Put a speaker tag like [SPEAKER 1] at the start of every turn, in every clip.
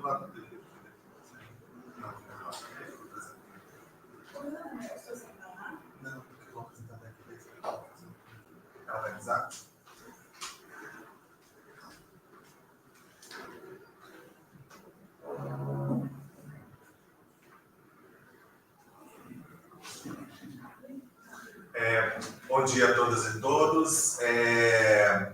[SPEAKER 1] Bom dia a todas e todos. Eu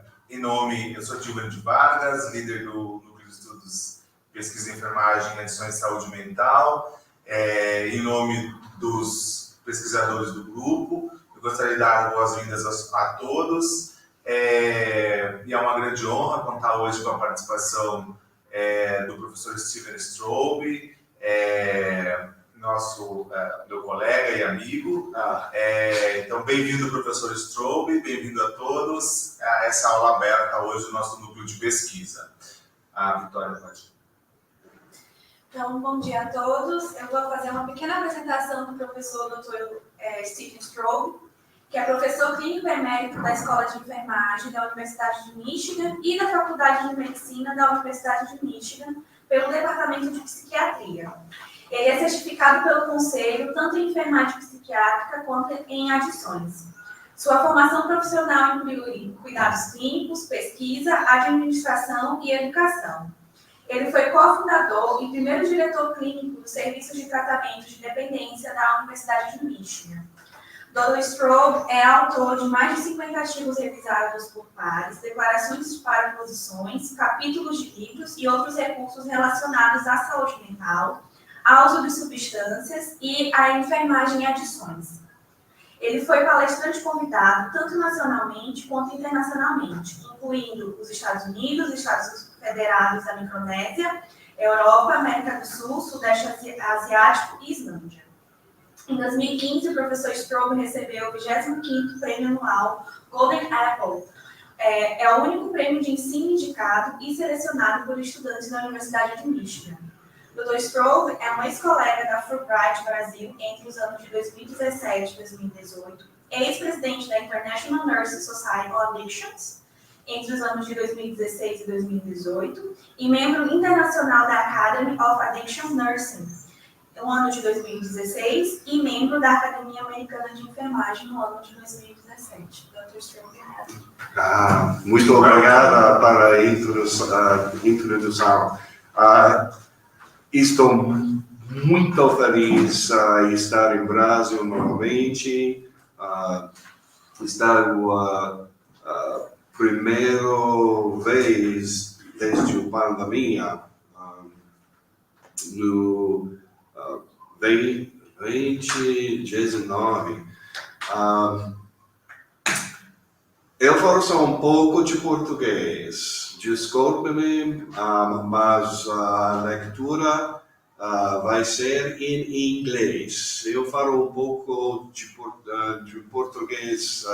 [SPEAKER 1] sou Dilma de Vargas, líder do Núcleo de Estudos, Pesquisas, Enfermagem, Adições, Saúde Mental. Em nome dos pesquisadores do grupo, eu gostaria de dar boas-vindas a todos. E é uma grande honra contar hoje com a participação do professor Strobbe, meu colega e amigo. Então, bem-vindo, professor Strobbe, bem-vindo a todos a essa aula aberta hoje do nosso núcleo de pesquisa. Vitória, pode ir.
[SPEAKER 2] Então, bom dia a todos. Eu vou fazer uma pequena apresentação do professor Dr. Strobbe, que é professor clínico emérito da Escola de Enfermagem da Universidade de Michigan e da Faculdade de Medicina da Universidade de Michigan, pelo Departamento de Psiquiatria. Ele é certificado pelo Conselho, tanto em enfermagem psiquiátrica quanto em adições. Sua formação profissional inclui cuidados clínicos, pesquisa, administração e educação. Ele foi cofundador e primeiro diretor clínico do Serviço de Tratamento de Dependência da Universidade de Michigan. Dr. Strobbe é autor de mais de 50 artigos revisados por pares, declarações para posições, capítulos de livros e outros recursos relacionados à saúde mental, ao uso de substâncias e à enfermagem e adições. Ele foi palestrante convidado tanto nacionalmente quanto internacionalmente, incluindo os Estados Unidos, Estados Federados da Micronésia, Europa, América do Sul, Sudeste Asiático e Islândia. Em 2015, o professor Strobbe recebeu o 25º Prêmio Anual Golden Apple. É o único prêmio de ensino indicado e selecionado por estudantes da Universidade de Michigan. Dr. Strobbe é uma ex-colega da Fulbright Brasil entre os anos de 2017 e 2018, ex-presidente da International Nurses Society on Addictions entre os anos de 2016 e 2018 e membro internacional da Academy of Addiction Nursing no ano de 2016 e membro da Academia Americana de Enfermagem no ano de 2017. Dr. Strobbe.
[SPEAKER 3] Muito obrigada para a introdução. Estou muito feliz em estar em Brasil novamente. Está a primeira vez desde a pandemia no 2019. Eu falo só um pouco de português. Desculpe-me, mas a leitura vai ser em inglês. Eu falo um pouco de português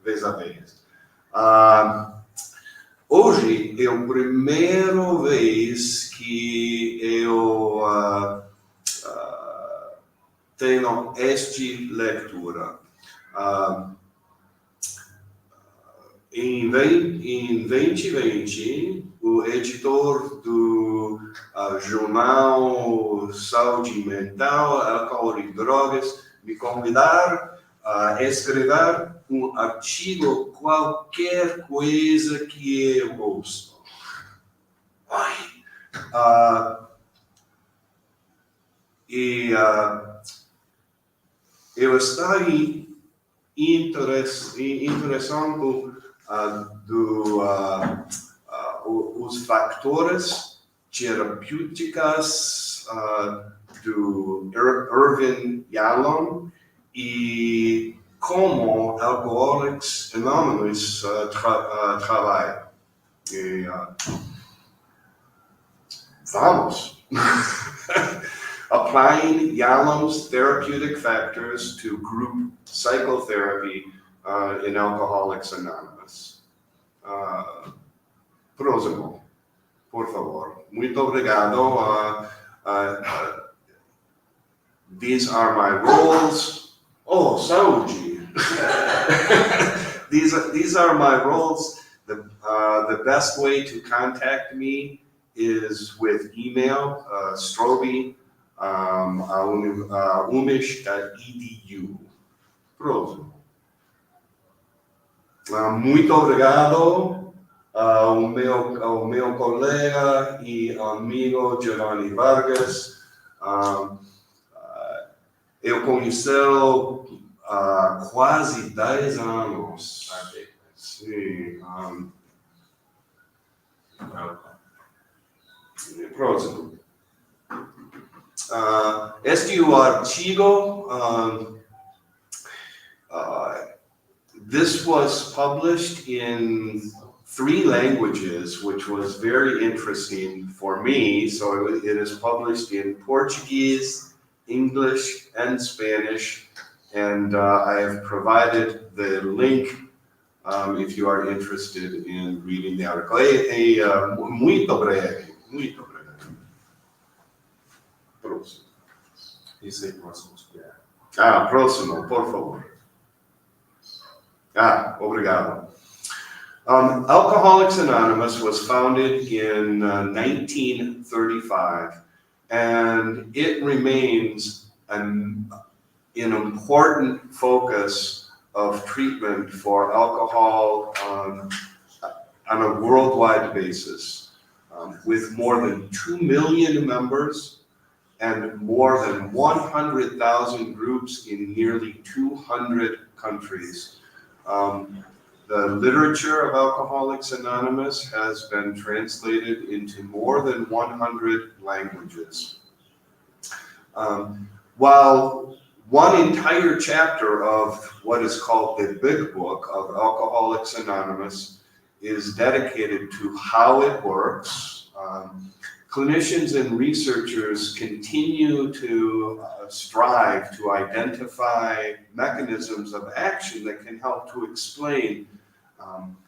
[SPEAKER 3] vez a vez. Hoje é a primeira vez que eu tenho esta leitura. Em 2020, o editor do jornal Saúde Mental, Álcool e Drogas me convidaram a escrever um artigo, qualquer coisa que eu gosto. Eu estou interessado os factores terapêuticos do Irving Yalom e como Alcoólicos Anônimos trabalham. Vamos! Applying Yalom's therapeutic factors to group psychotherapy in Alcoholics Anonymous. Próximo, por favor. Muito obrigado. These are my roles. Oh, Saúde. These are my roles. The best way to contact me is with email, Strobbe, umesh.edu. Próximo. Muito obrigado ao meu colega e amigo Giovanni Vargas. Eu conheci-lo há quase 10 anos. Sim. Próximo. Este é o artigo. This was published in 3 languages, which was very interesting for me. So it is published in Portuguese, English, and Spanish. And I have provided the link if you are interested in reading the article. Muito breve. Próximo.
[SPEAKER 1] Isso aí, próximo.
[SPEAKER 3] Próximo, por favor. Obrigado. Alcoholics Anonymous was founded in 1935, and it remains an important focus of treatment for alcohol on a worldwide basis, with more than 2 million members and more than 100,000 groups in nearly 200 countries. The literature of Alcoholics Anonymous has been translated into more than 100 languages. While one entire chapter of what is called the Big Book of Alcoholics Anonymous is dedicated to how it works, clinicians and researchers continue to strive to identify mechanisms of action that can help to explain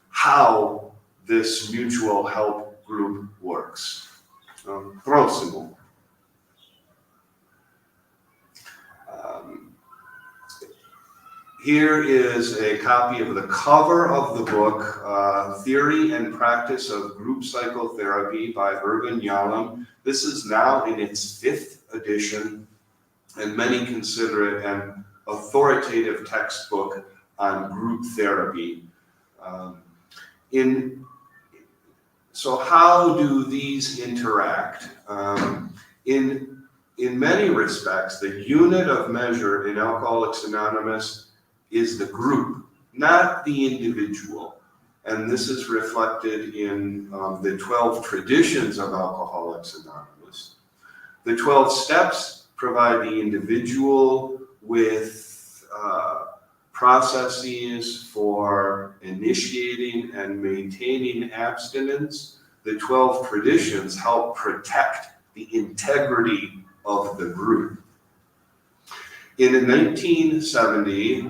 [SPEAKER 3] how this mutual help group works. Próximo. Here is a copy of the cover of the book, Theory and Practice of Group Psychotherapy by Irvin Yalom. This is now in its 5th edition, and many consider it an authoritative textbook on group therapy. So how do these interact? In many respects, the unit of measure in Alcoholics Anonymous is the group, not the individual. And this is reflected in the 12 traditions of Alcoholics Anonymous. The 12 steps provide the individual with processes for initiating and maintaining abstinence. The 12 traditions help protect the integrity of the group. In 1970,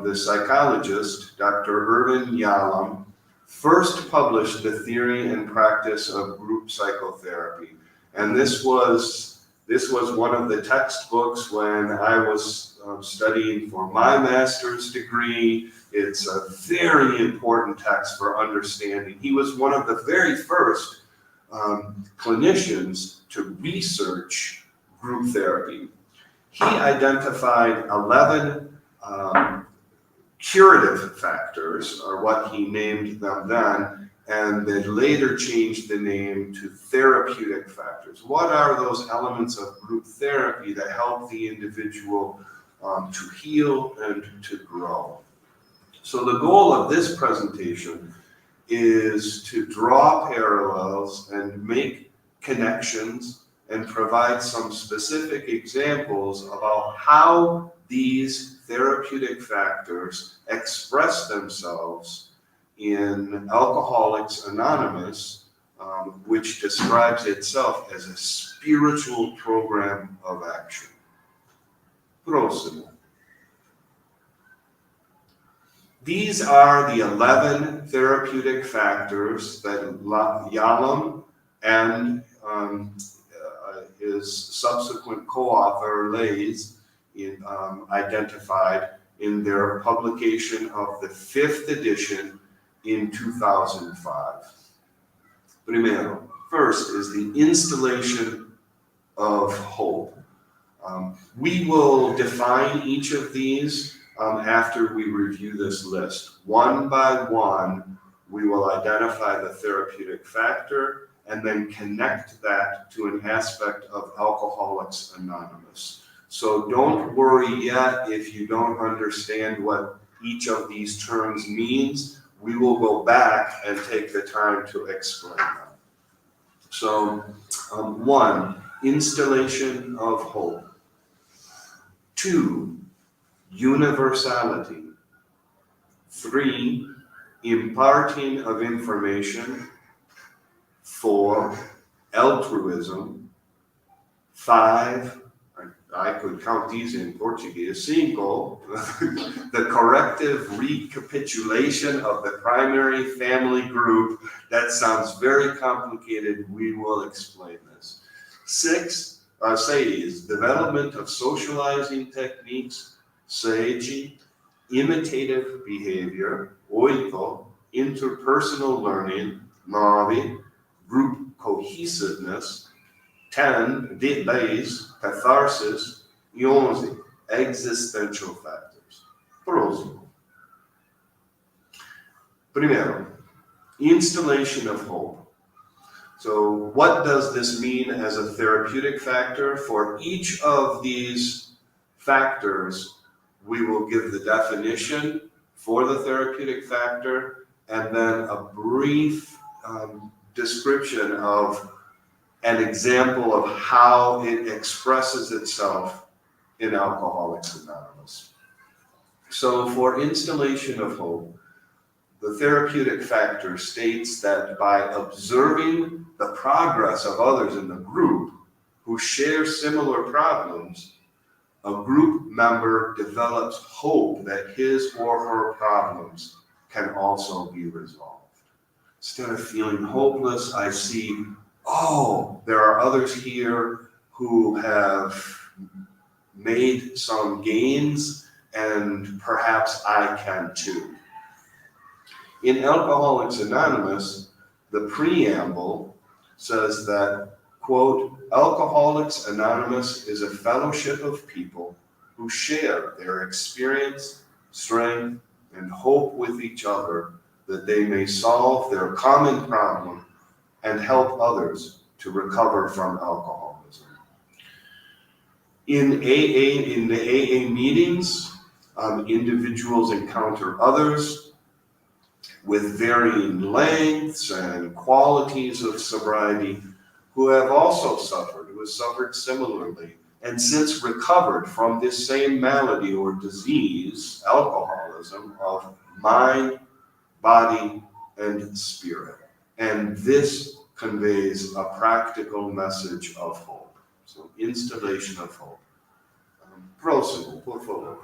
[SPEAKER 3] the psychologist, Dr. Irvin Yalom, first published the Theory and Practice of Group Psychotherapy. And this was one of the textbooks when I was studying for my master's degree. It's a very important text for understanding. He was one of the very first clinicians to research group therapy. He identified 11 curative factors, or what he named them then, and then later changed the name to therapeutic factors. What are those elements of group therapy that help the individual to heal and to grow? So the goal of this presentation is to draw parallels and make connections and provide some specific examples about how these therapeutic factors express themselves in Alcoholics Anonymous, which describes itself as a spiritual program of action. Próximo. These are the 11 therapeutic factors that Yalom and his subsequent co-author Lays identified in their publication of the 5th edition in 2005. Primero, First is the installation of hope. We will define each of these after we review this list. One by one, we will identify the therapeutic factor and then connect that to an aspect of Alcoholics Anonymous. So don't worry yet if you don't understand what each of these terms means. We will go back and take the time to explain them. So, 1, installation of hope. 2, universality. 3, imparting of information. 4, altruism. 5, I could count these in Portuguese. 5, the corrective recapitulation of the primary family group. That sounds very complicated. We will explain this. 6, 6, development of socializing techniques. 7, imitative behavior. 8, interpersonal learning. 9, group cohesiveness. 10, 10, catharsis. 11, existential factors. Próximo. Primeiro, installation of hope. So what does this mean as a therapeutic factor? For each of these factors, we will give the definition for the therapeutic factor and then a brief description of an example of how it expresses itself in Alcoholics Anonymous. So for installation of hope, the therapeutic factor states that by observing the progress of others in the group who share similar problems, a group member develops hope that his or her problems can also be resolved. Instead of feeling hopeless, I see, oh, there are others here who have made some gains and perhaps I can too. In Alcoholics Anonymous, the preamble says that, quote, Alcoholics Anonymous is a fellowship of people who share their experience, strength, and hope with each other that they may solve their common problem and help others to recover from alcoholism. In the AA meetings, individuals encounter others with varying lengths and qualities of sobriety who have also suffered, who have suffered similarly, and since recovered from this same malady or disease, alcoholism, of mind, body, and spirit. And this conveys a practical message of hope. So, installation of hope. Próximo, por favor.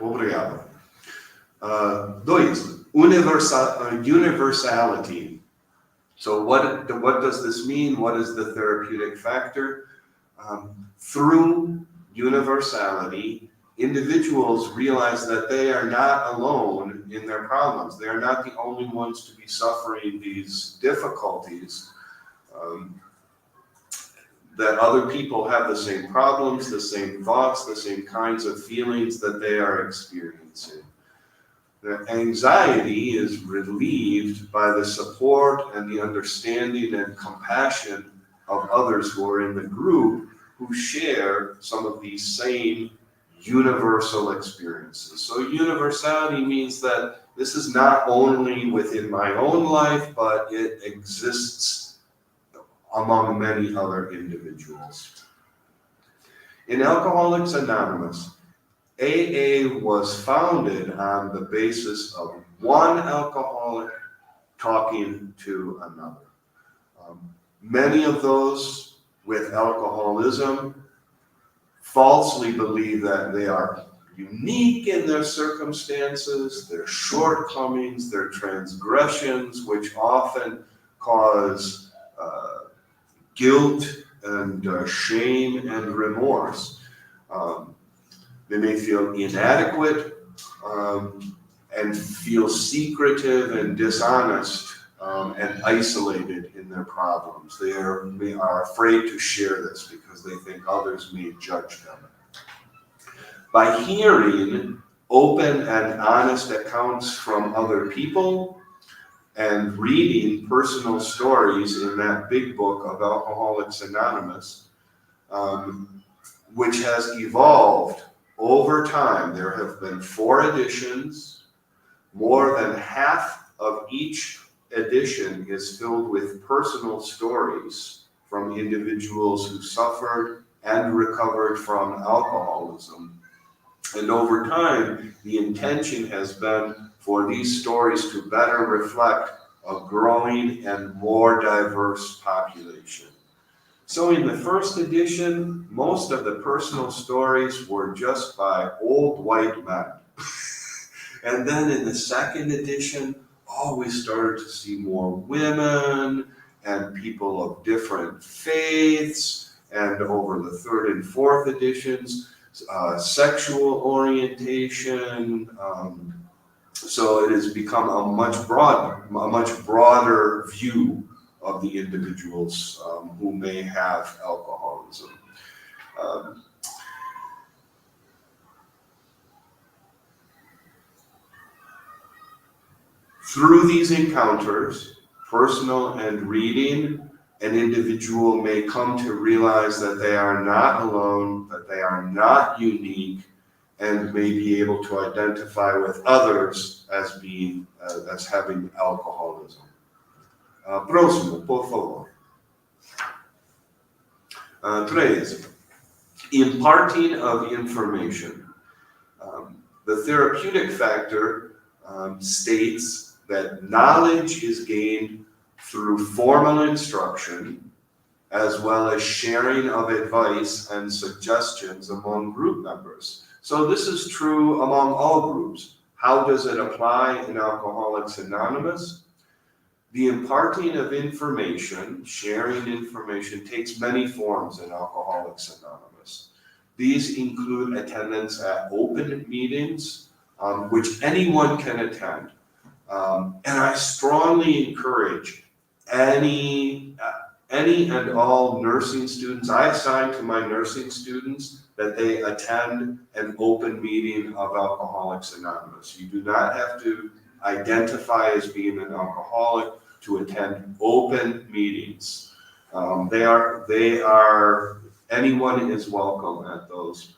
[SPEAKER 3] Obrigado. 2, universality. So what does this mean? What is the therapeutic factor? Through universality, individuals realize that they are not alone in their problems. They are not the only ones to be suffering these difficulties. That other people have the same problems, the same thoughts, the same kinds of feelings that they are experiencing. The anxiety is relieved by the support and the understanding and compassion of others who are in the group who share some of these same universal experiences. So universality means that this is not only within my own life, but it exists among many other individuals. In Alcoholics Anonymous, AA was founded on the basis of one alcoholic talking to another. Many of those with alcoholism falsely believe that they are unique in their circumstances, their shortcomings, their transgressions, which often cause guilt and shame and remorse. They may feel inadequate and feel secretive and dishonest and isolated in their problems. They are afraid to share this because they think others may judge them. By hearing open and honest accounts from other people and reading personal stories in that big book of Alcoholics Anonymous, which has evolved over time. There have been 4 editions. More than half of each edition is filled with personal stories from individuals who suffered and recovered from alcoholism. And over time, the intention has been for these stories to better reflect a growing and more diverse population. So in the first edition, most of the personal stories were just by old white men. And then in the second edition, we started to see more women and people of different faiths. And over the third and fourth editions, sexual orientation. So it has become a much broader view of the individuals who may have alcoholism. Through these encounters, personal and reading, an individual may come to realize that they are not alone, that they are not unique, and may be able to identify with others as having alcoholism. Próximo, por favor. 3. Imparting of information. The therapeutic factor states that knowledge is gained through formal instruction, as well as sharing of advice and suggestions among group members. So this is true among all groups. How does it apply in Alcoholics Anonymous? The imparting of information, sharing information, takes many forms in Alcoholics Anonymous. These include attendance at open meetings, which anyone can attend. And I strongly encourage any and all nursing students. I assign to my nursing students that they attend an open meeting of Alcoholics Anonymous. You do not have to identify as being an alcoholic to attend open meetings. Anyone is welcome at those.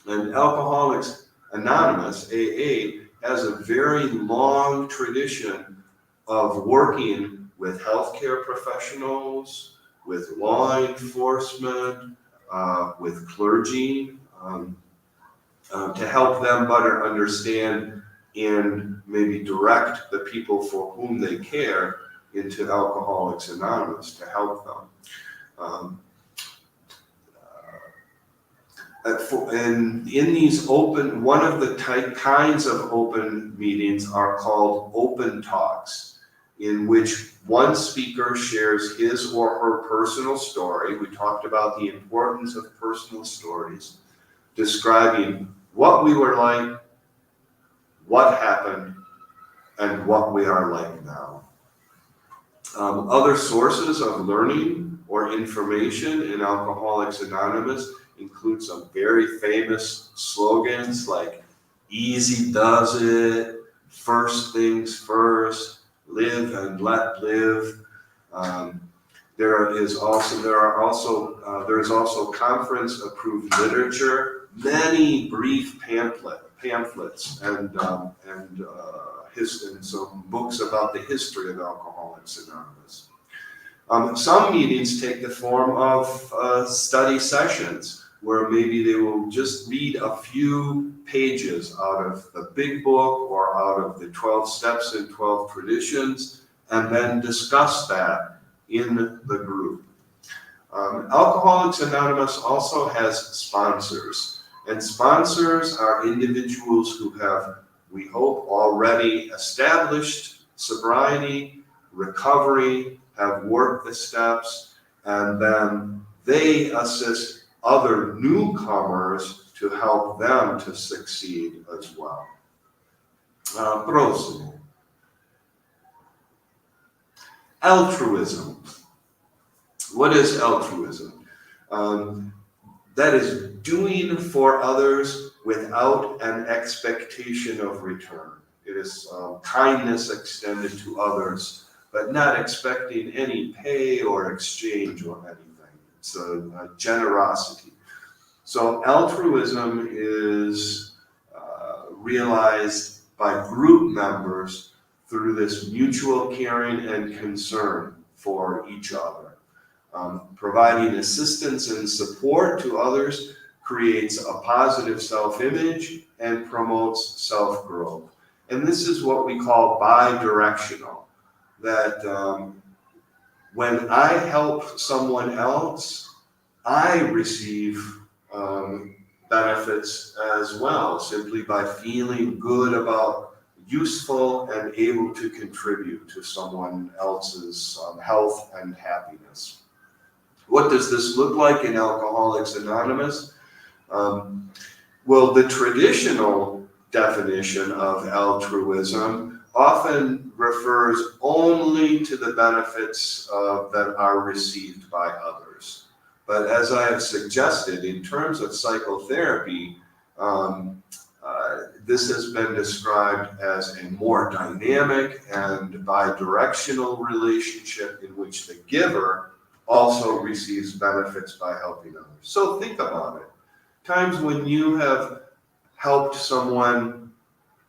[SPEAKER 3] And Alcoholics Anonymous, AA, has a very long tradition of working with healthcare professionals, with law enforcement, with clergy, to help them better understand and maybe direct the people for whom they care into Alcoholics Anonymous to help them. And in these open, one of the kinds of open meetings are called open talks, in which one speaker shares his or her personal story. We talked about the importance of personal stories, describing what we were like, what happened, and what we are like now. Other sources of learning or information in Alcoholics Anonymous include some very famous slogans like easy does it, first things first, live and let live. There is also conference approved literature, many brief pamphlets and some books about the history of Alcoholics Anonymous. Some meetings take the form of study sessions, where maybe they will just read a few pages out of the big book or out of the 12 Steps and 12 Traditions, and then discuss that in the group. Alcoholics Anonymous also has sponsors, and sponsors are individuals who have, we hope, already established sobriety, recovery, have worked the steps, and then they assist other newcomers to help them to succeed as well. Próximo. Altruism. What is altruism? That is doing for others without an expectation of return. It is kindness extended to others, but not expecting any pay or exchange or anything. It's a generosity. So altruism is realized by group members through this mutual caring and concern for each other. Providing assistance and support to others creates a positive self-image and promotes self-growth. And this is what we call bi-directional, that when I help someone else, I receive benefits as well, simply by feeling good about useful and able to contribute to someone else's health and happiness. What does this look like in Alcoholics Anonymous? Well, the traditional definition of altruism often refers only to the benefits that are received by others. But as I have suggested, in terms of psychotherapy, this has been described as a more dynamic and bi-directional relationship in which the giver also receives benefits by helping others. So think about it. Times when you have helped someone,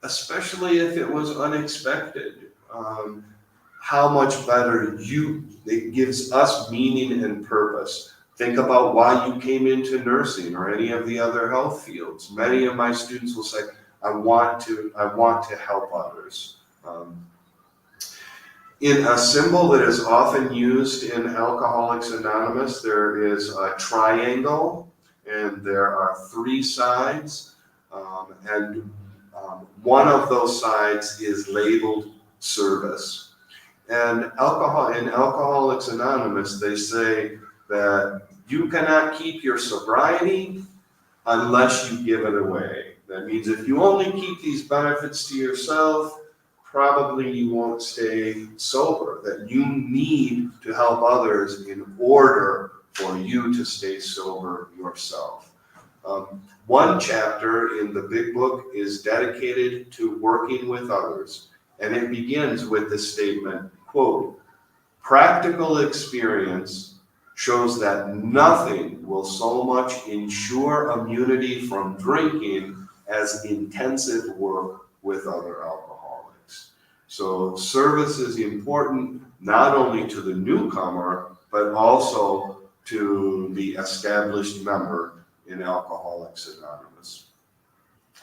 [SPEAKER 3] especially if it was unexpected, how much better it gives us meaning and purpose. Think about why you came into nursing or any of the other health fields. Many of my students will say, I want to help others. In a symbol that is often used in Alcoholics Anonymous, there is a triangle, and there are 3 sides, and one of those sides is labeled service. And in Alcoholics Anonymous, they say that you cannot keep your sobriety unless you give it away. That means if you only keep these benefits to yourself, probably you won't stay sober, that you need to help others in order for you to stay sober yourself. One chapter in the big book is dedicated to working with others, and it begins with the statement, quote, practical experience shows that nothing will so much ensure immunity from drinking as intensive work with other alcoholics. So service is important not only to the newcomer, but also to the established member in Alcoholics Anonymous.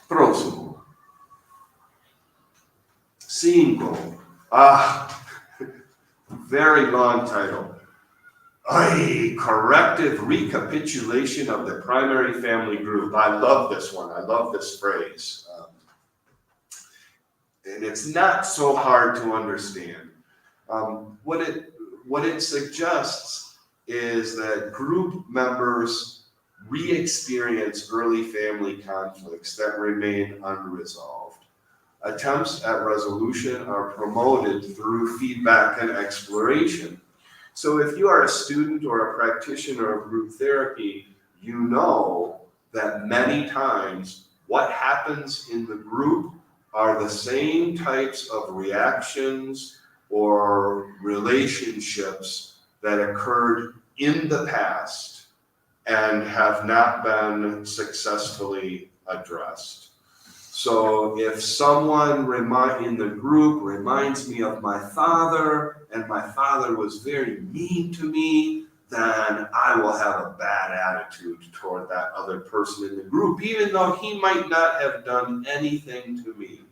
[SPEAKER 3] Próximo. 5. Very long title. A corrective recapitulation of the primary family group. I love this one. I love this phrase. And it's not so hard to understand. What it suggests is that group members re-experience early family conflicts that remain unresolved. Attempts at resolution are promoted through feedback and exploration. So if you are a student or a practitioner of group therapy, you know that many times what happens in the group are the same types of reactions or relationships that occurred in the past and have not been successfully addressed. So if someone in the group reminds me of my father, and my father was very mean to me, then I will have a bad attitude toward that other person in the group, even though he might not have done anything to me.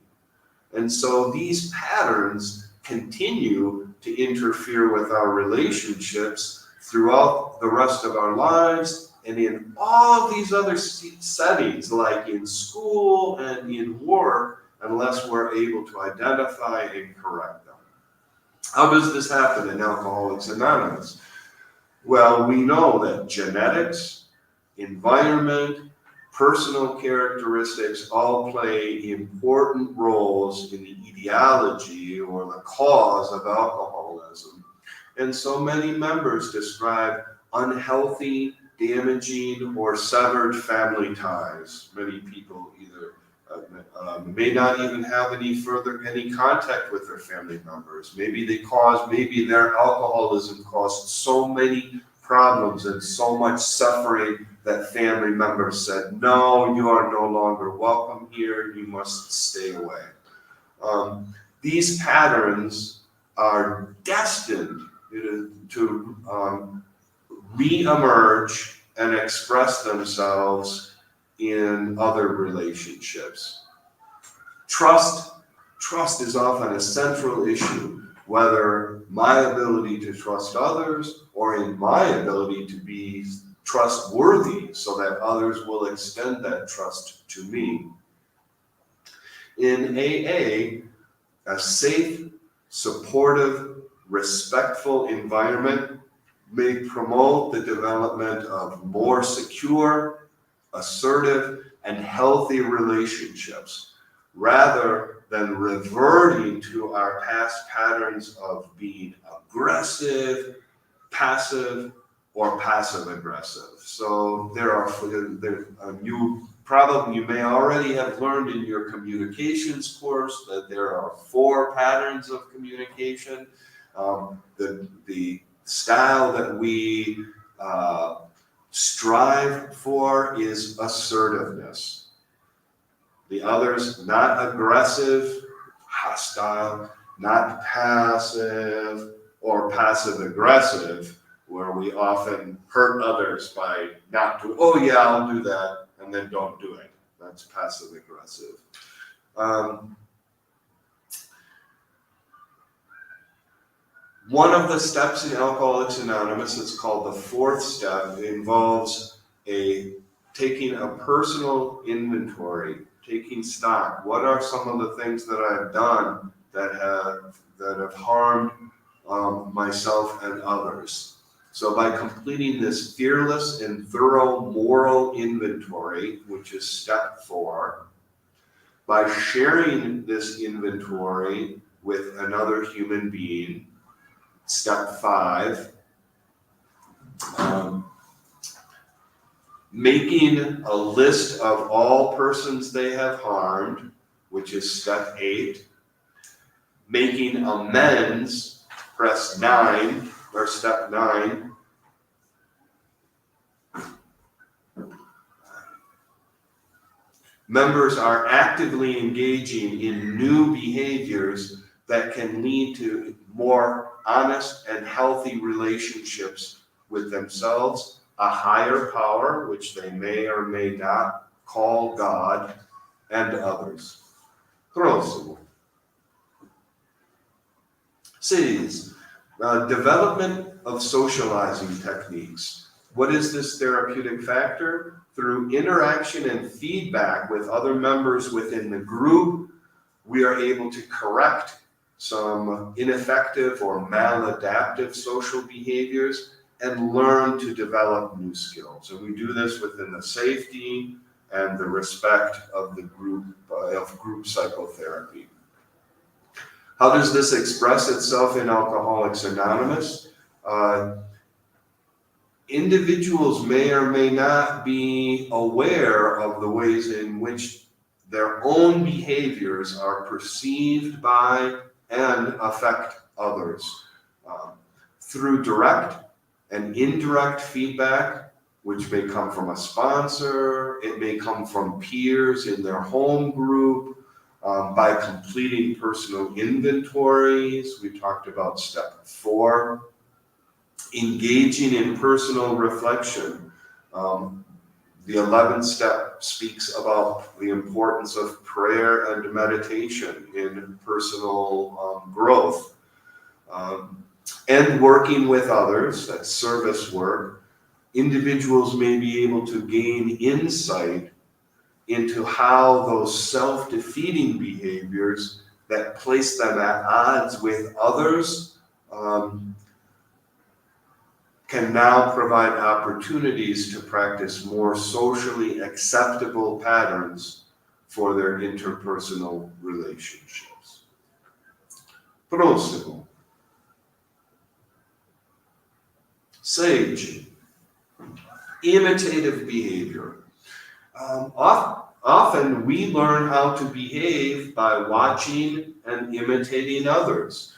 [SPEAKER 3] And so these patterns continue to interfere with our relationships throughout the rest of our lives and in all these other settings, like in school and in work, unless we're able to identify and correct them. How does this happen in Alcoholics Anonymous? Well, we know that genetics, environment, personal characteristics all play important roles in the etiology or the cause of alcoholism. And so many members describe unhealthy, damaging, or severed family ties. Many people either may not even have any contact with their family members. Maybe their alcoholism caused so many problems and so much suffering that family members said, no, you are no longer welcome here, you must stay away. These patterns are destined to re-emerge and express themselves in other relationships. Trust is often a central issue, whether my ability to trust others or in my ability to be trustworthy so that others will extend that trust to me. In AA, a safe, supportive, respectful environment may promote the development of more secure, assertive, and healthy relationships, rather than reverting to our past patterns of being aggressive, passive, or passive-aggressive. So you may already have learned in your communications course that there are 4 patterns of communication. The style that we strive for is assertiveness. The others, not aggressive, hostile, not passive or passive-aggressive, where we often hurt others by not doing, oh yeah, I'll do that, and then don't do it. That's passive-aggressive. One of the steps in Alcoholics Anonymous, it's called the 4th step, involves taking a personal inventory, taking stock. What are some of the things that I've done that have harmed myself and others? So by completing this fearless and thorough moral inventory, which is step 4, by sharing this inventory with another human being, step 5, making a list of all persons they have harmed, which is step 8, making amends, press 9, or step 9, members are actively engaging in new behaviors that can lead to more honest and healthy relationships with themselves, a higher power, which they may or may not call God, and others. Próximo. 6. Development of socializing techniques. What is this therapeutic factor? Through interaction and feedback with other members within the group, we are able to correct some ineffective or maladaptive social behaviors and learn to develop new skills. And we do this within the safety and the respect of the group psychotherapy. How does this express itself in Alcoholics Anonymous? Individuals may or may not be aware of the ways in which their own behaviors are perceived by and affect others. Through direct and indirect feedback, which may come from a sponsor, it may come from peers in their home group, by completing personal inventories. We talked about step 4. Engaging in personal reflection. The 11th step speaks about the importance of prayer and meditation in personal growth. And working with others, that's service work. Individuals may be able to gain insight into how those self-defeating behaviors that place them at odds with others can now provide opportunities to practice more socially acceptable patterns for their interpersonal relationships. Próximo. Sage. Imitative behavior. Often we learn how to behave by watching and imitating others.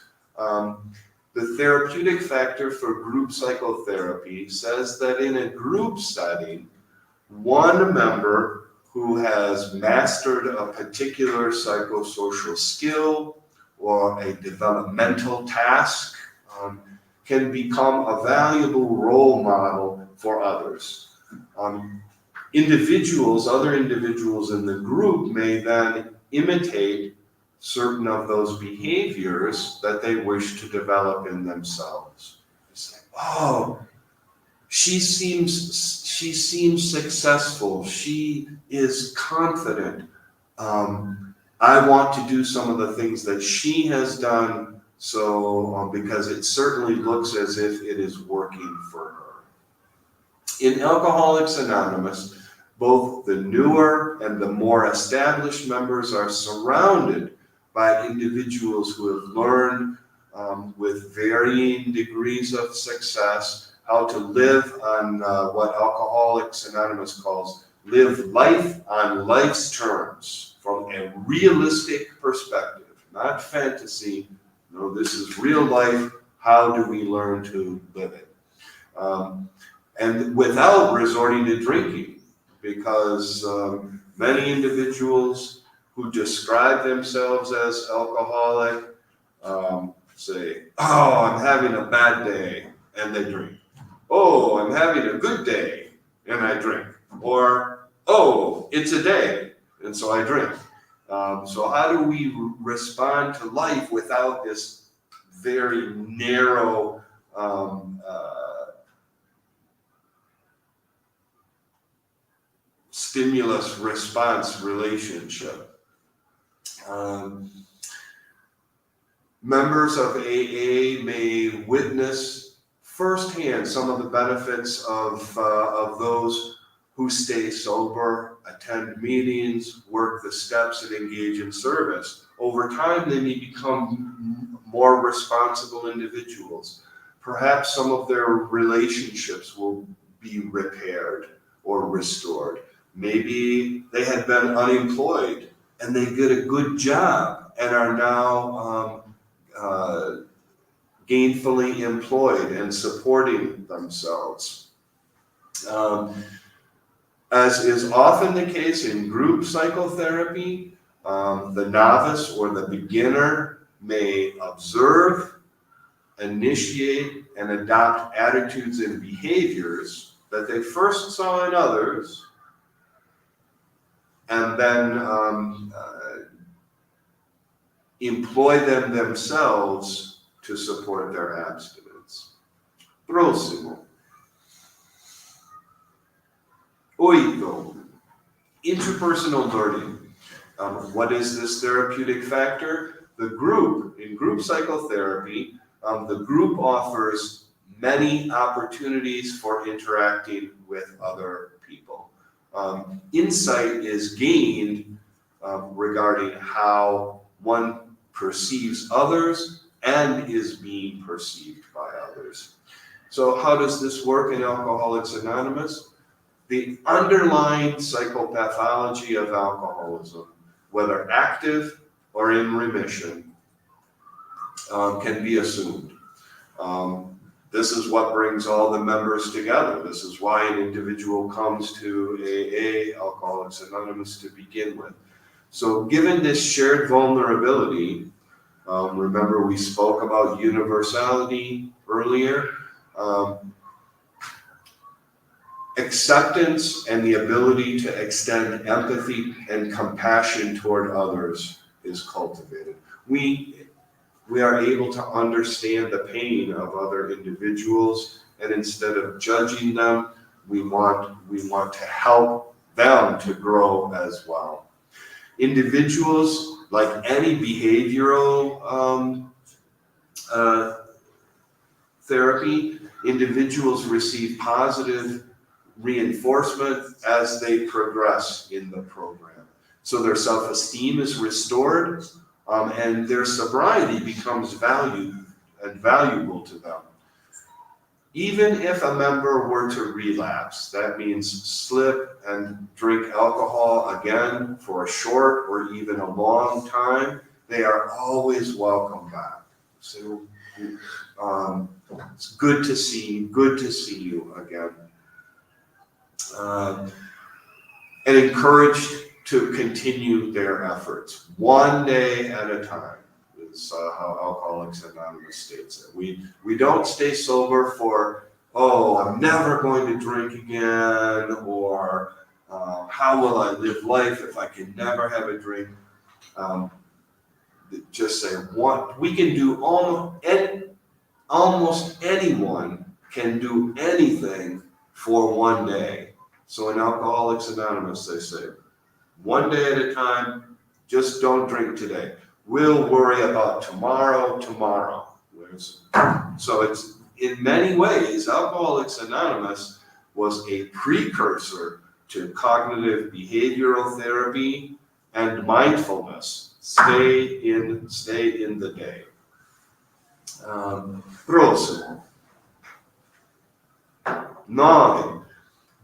[SPEAKER 3] The therapeutic factor for group psychotherapy says that in a group setting, one member who has mastered a particular psychosocial skill or a developmental task can become a valuable role model for others. Other individuals in the group may then imitate certain of those behaviors that they wish to develop in themselves. It's like, oh, she seems successful. She is confident. I want to do some of the things that she has done, so because it certainly looks as if it is working for her. In Alcoholics Anonymous, both the newer and the more established members are surrounded by individuals who have learned with varying degrees of success how to live on what Alcoholics Anonymous calls live life on life's terms from a realistic perspective, not fantasy. No, this is real life. How do we learn to live it? And without resorting to drinking, because many individuals who describe themselves as alcoholic say, oh, I'm having a bad day, and they drink. Oh, I'm having a good day, and I drink. Or, oh, it's a day, and so I drink. So how do we respond to life without this very narrow stimulus-response relationship? Members of AA may witness firsthand some of the benefits of those who stay sober, attend meetings, work the steps, and engage in service. Over time, they may become more responsible individuals. Perhaps some of their relationships will be repaired or restored. Maybe they had been unemployed and they get a good job and are now gainfully employed and supporting themselves. As is often the case in group psychotherapy, the novice or the beginner may observe, initiate, and adopt attitudes and behaviors that they first saw in others, and then employ them themselves to support their abstinence. Próximo. 8. Interpersonal learning. What is this therapeutic factor? In group psychotherapy, the group offers many opportunities for interacting with other people. Insight is gained regarding how one perceives others and is being perceived by others. So how does this work in Alcoholics Anonymous? The underlying psychopathology of alcoholism, whether active or in remission, can be assumed. This is what brings all the members together. This is why an individual comes to AA, Alcoholics Anonymous, to begin with. So given this shared vulnerability, remember we spoke about universality earlier, acceptance and the ability to extend empathy and compassion toward others is cultivated. We are able to understand the pain of other individuals, and instead of judging them, we want to help them to grow as well. Individuals, like any behavioral therapy, individuals receive positive reinforcement as they progress in the program. So their self-esteem is restored, and their sobriety becomes valuable to them. Even if a member were to relapse, that means slip and drink alcohol again for a short or even a long time, they are always welcome back. So it's good to see you again. And encouraged to continue their efforts, one day at a time. Is how Alcoholics Anonymous states it. We don't stay sober for, oh, I'm never going to drink again, or how will I live life if I can never have a drink? Just say, we can do almost anyone can do anything for one day. So in Alcoholics Anonymous, they say, one day at a time, just don't drink today. We'll worry about tomorrow. So it's, in many ways, Alcoholics Anonymous was a precursor to cognitive behavioral therapy and mindfulness. Stay in the day. Próximo. 9.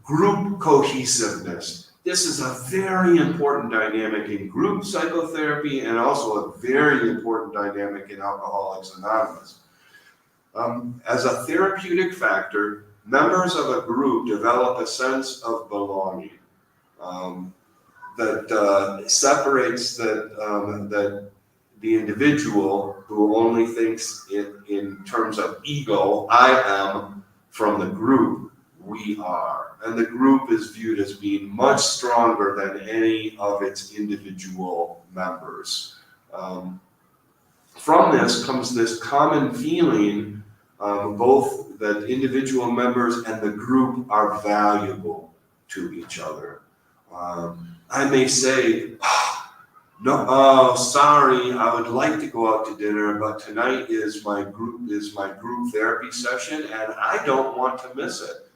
[SPEAKER 3] Group cohesiveness. This is a very important dynamic in group psychotherapy and also a very important dynamic in Alcoholics Anonymous. As a therapeutic factor, members of a group develop a sense of belonging that separates that the individual who only thinks in terms of ego, I am, from the group, we are. And the group is viewed as being much stronger than any of its individual members. From this comes this common feeling, both that individual members and the group are valuable to each other. I may say, sorry, I would like to go out to dinner, but tonight is my group therapy session, and I don't want to miss it.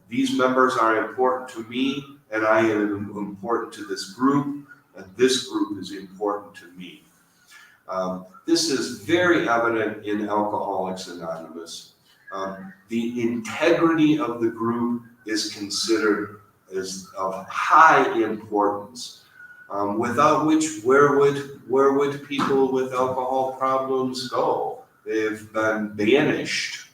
[SPEAKER 3] These members are important to me, and I am important to this group, and this group is important to me. This is very evident in Alcoholics Anonymous. The integrity of the group is considered as of high importance, without which where would people with alcohol problems go? They've been banished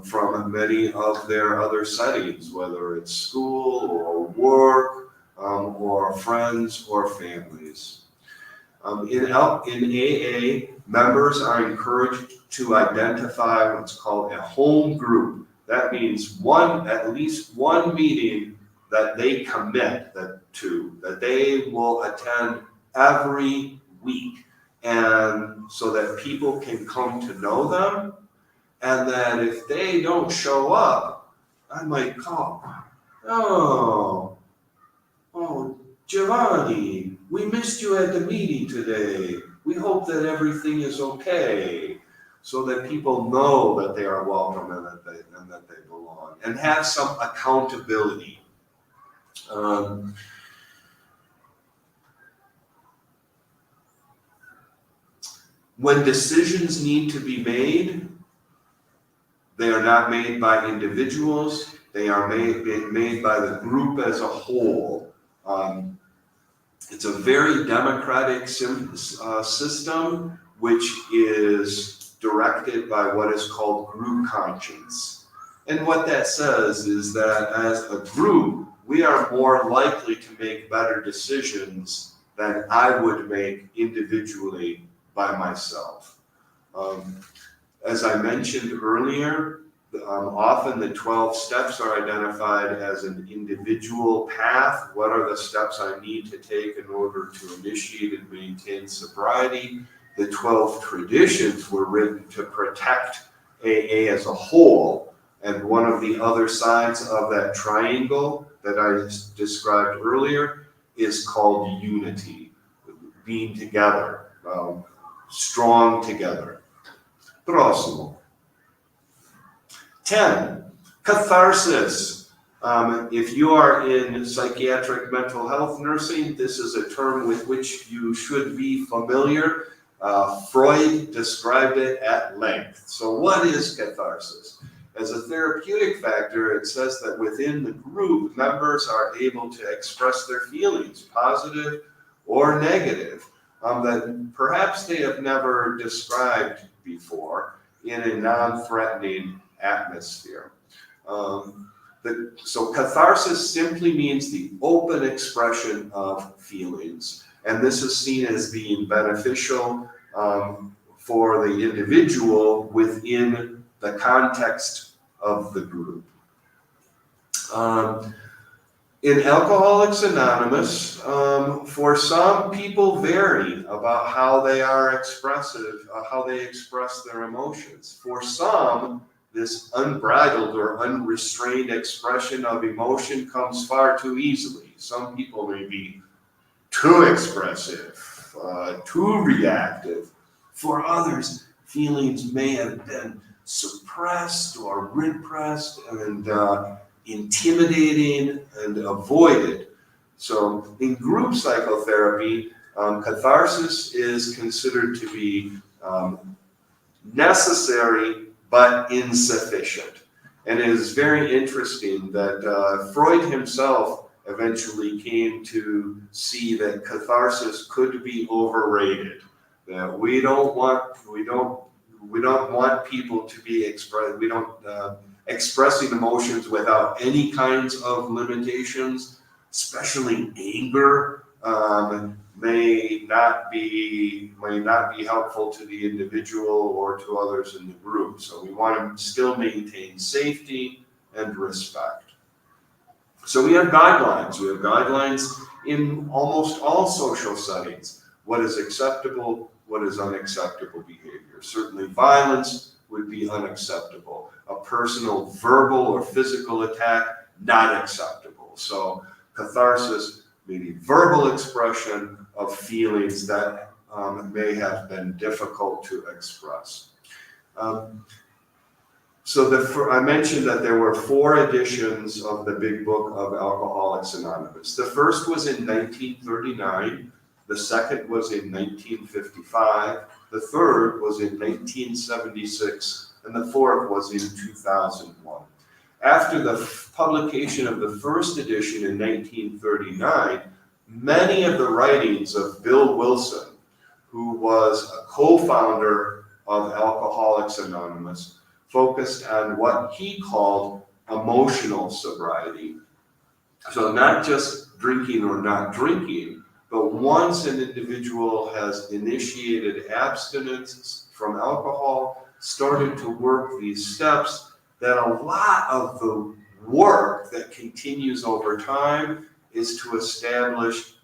[SPEAKER 3] from many of their other settings, whether it's school or work, or friends or families. In AA, members are encouraged to identify what's called a home group. That means at least one meeting that they commit that they will attend every week, and so that people can come to know them. And that if they don't show up, I might call, oh, Giovanni, we missed you at the meeting today. We hope that everything is okay, so that people know that they are welcome and that they belong, and have some accountability. When decisions need to be made, they are not made by individuals, they are made by the group as a whole. It's a very democratic system, which is directed by what is called group conscience. And what that says is that as a group, we are more likely to make better decisions than I would make individually by myself. As I mentioned earlier, often the 12 steps are identified as an individual path. What are the steps I need to take in order to initiate and maintain sobriety? The 12 traditions were written to protect AA as a whole. And one of the other sides of that triangle that I described earlier is called unity, being together, strong together. Próximo. 10, catharsis. If you are in psychiatric mental health nursing, this is a term with which you should be familiar. Freud described it at length. So what is catharsis? As a therapeutic factor, it says that within the group, members are able to express their feelings, positive or negative, that perhaps they have never described before in a non-threatening atmosphere. So catharsis simply means the open expression of feelings, and this is seen as being beneficial for the individual within the context of the group. In Alcoholics Anonymous, for some, people vary about how they are expressive, how they express their emotions. For some, this unbridled or unrestrained expression of emotion comes far too easily. Some people may be too expressive, too reactive. For others, feelings may have been suppressed or repressed and intimidating and avoided. So in group psychotherapy, catharsis is considered to be necessary but insufficient. And it is very interesting that Freud himself eventually came to see that catharsis could be overrated. That we don't want people to be expressing emotions without any kinds of limitations, especially anger, may not be helpful to the individual or to others in the group. So we want to still maintain safety and respect. So we have guidelines. We have guidelines in almost all social settings. What is acceptable, what is unacceptable behavior. Certainly violence would be unacceptable. A personal verbal or physical attack, not acceptable. So catharsis, maybe verbal expression of feelings that may have been difficult to express. I mentioned that there were 4 editions of the big book of Alcoholics Anonymous. The first was in 1939, the second was in 1955, the third was in 1976, and the fourth was in 2001. After the publication of the first edition in 1939, many of the writings of Bill Wilson, who was a co-founder of Alcoholics Anonymous, focused on what he called emotional sobriety. So not just drinking or not drinking, but once an individual has initiated abstinence from alcohol, started to work these steps, that a lot of the work that continues over time is to establish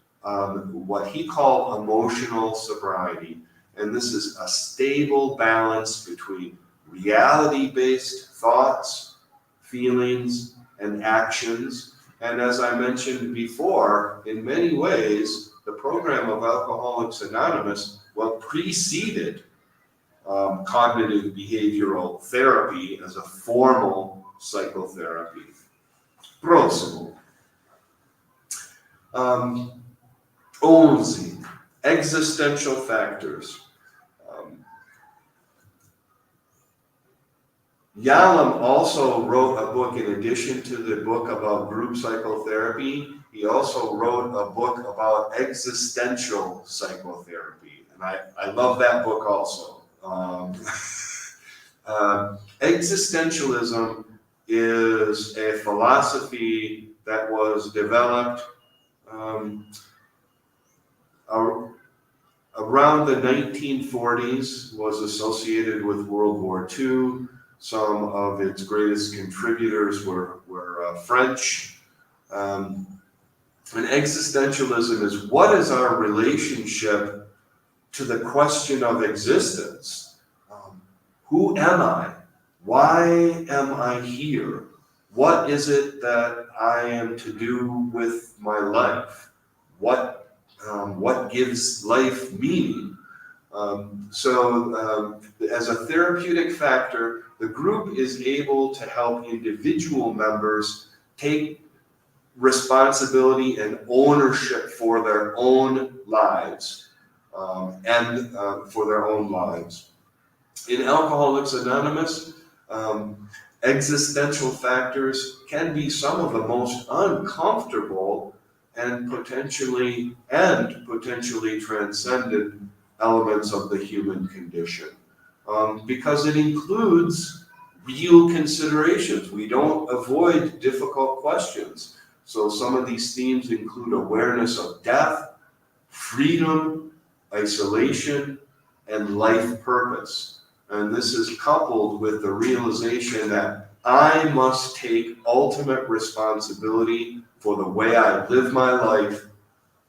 [SPEAKER 3] what he called emotional sobriety. And this is a stable balance between reality-based thoughts, feelings, and actions. And as I mentioned before, in many ways, the program of Alcoholics Anonymous, preceded cognitive behavioral therapy as a formal psychotherapy. Próximo. 11. Existential factors. Yalom also wrote a book in addition to the book about group psychotherapy. He also wrote a book about existential psychotherapy, and I love that book also. Existentialism is a philosophy that was developed around the 1940s, was associated with World War II. Some of its greatest contributors were French. And existentialism is, what is our relationship to the question of existence? Who am I? Why am I here? What is it that I am to do with my life? What gives life meaning? As a therapeutic factor, the group is able to help individual members take responsibility and ownership for their own lives, In Alcoholics Anonymous, existential factors can be some of the most uncomfortable and potentially transcendent elements of the human condition, because it includes real considerations. We don't avoid difficult questions. So some of these themes include awareness of death, freedom, isolation, and life purpose. And this is coupled with the realization that I must take ultimate responsibility for the way I live my life,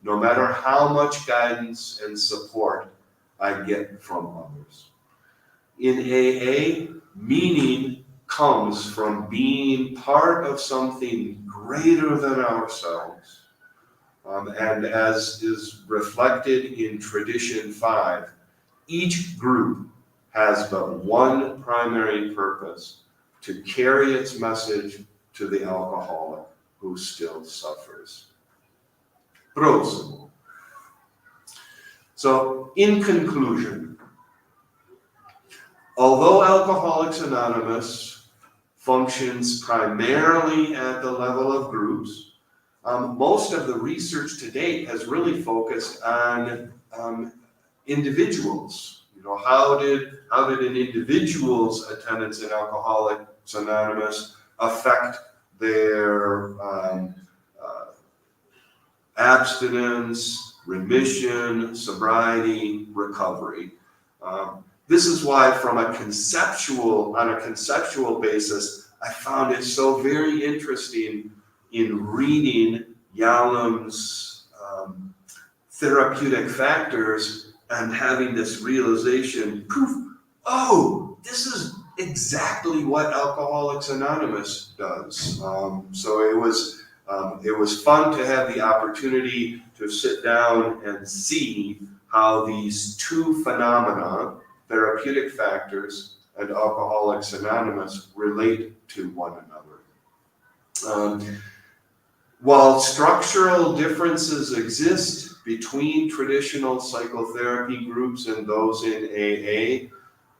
[SPEAKER 3] no matter how much guidance and support I get from others. In AA, meaning comes from being part of something greater than ourselves. And as is reflected in Tradition 5, each group has but one primary purpose: to carry its message to the alcoholic who still suffers. Próximo. So, in conclusion, although Alcoholics Anonymous functions primarily at the level of groups, most of the research to date has really focused on individuals. How did an individual's attendance in Alcoholics Anonymous affect their abstinence, remission, sobriety, recovery? This is why, on a conceptual basis, I found it so very interesting in reading Yalom's therapeutic factors and having this realization, this is exactly what Alcoholics Anonymous does. So it was fun to have the opportunity to sit down and see how these two phenomena, therapeutic factors and Alcoholics Anonymous, relate to one another. While structural differences exist between traditional psychotherapy groups and those in AA,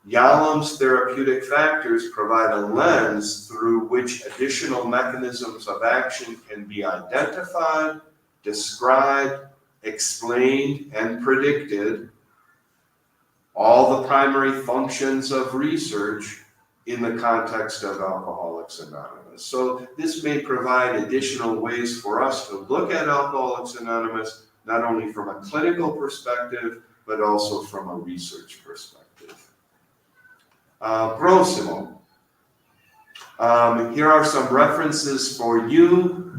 [SPEAKER 3] Yalom's therapeutic factors provide a lens through which additional mechanisms of action can be identified, described, explained, and predicted, all the primary functions of research in the context of Alcoholics Anonymous. So this may provide additional ways for us to look at Alcoholics Anonymous, not only from a clinical perspective, but also from a research perspective. Próximo. Here are some references for you,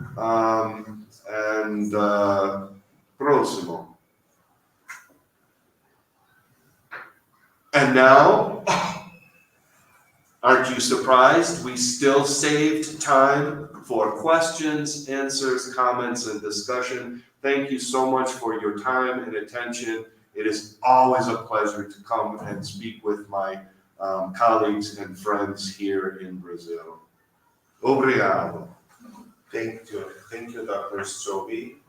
[SPEAKER 3] próximo. And now, aren't you surprised? We still saved time for questions, answers, comments, and discussion. Thank you so much for your time and attention. It is always a pleasure to come and speak with my colleagues and friends here in Brazil. Obrigado.
[SPEAKER 1] Thank you, Dr. Strobbe,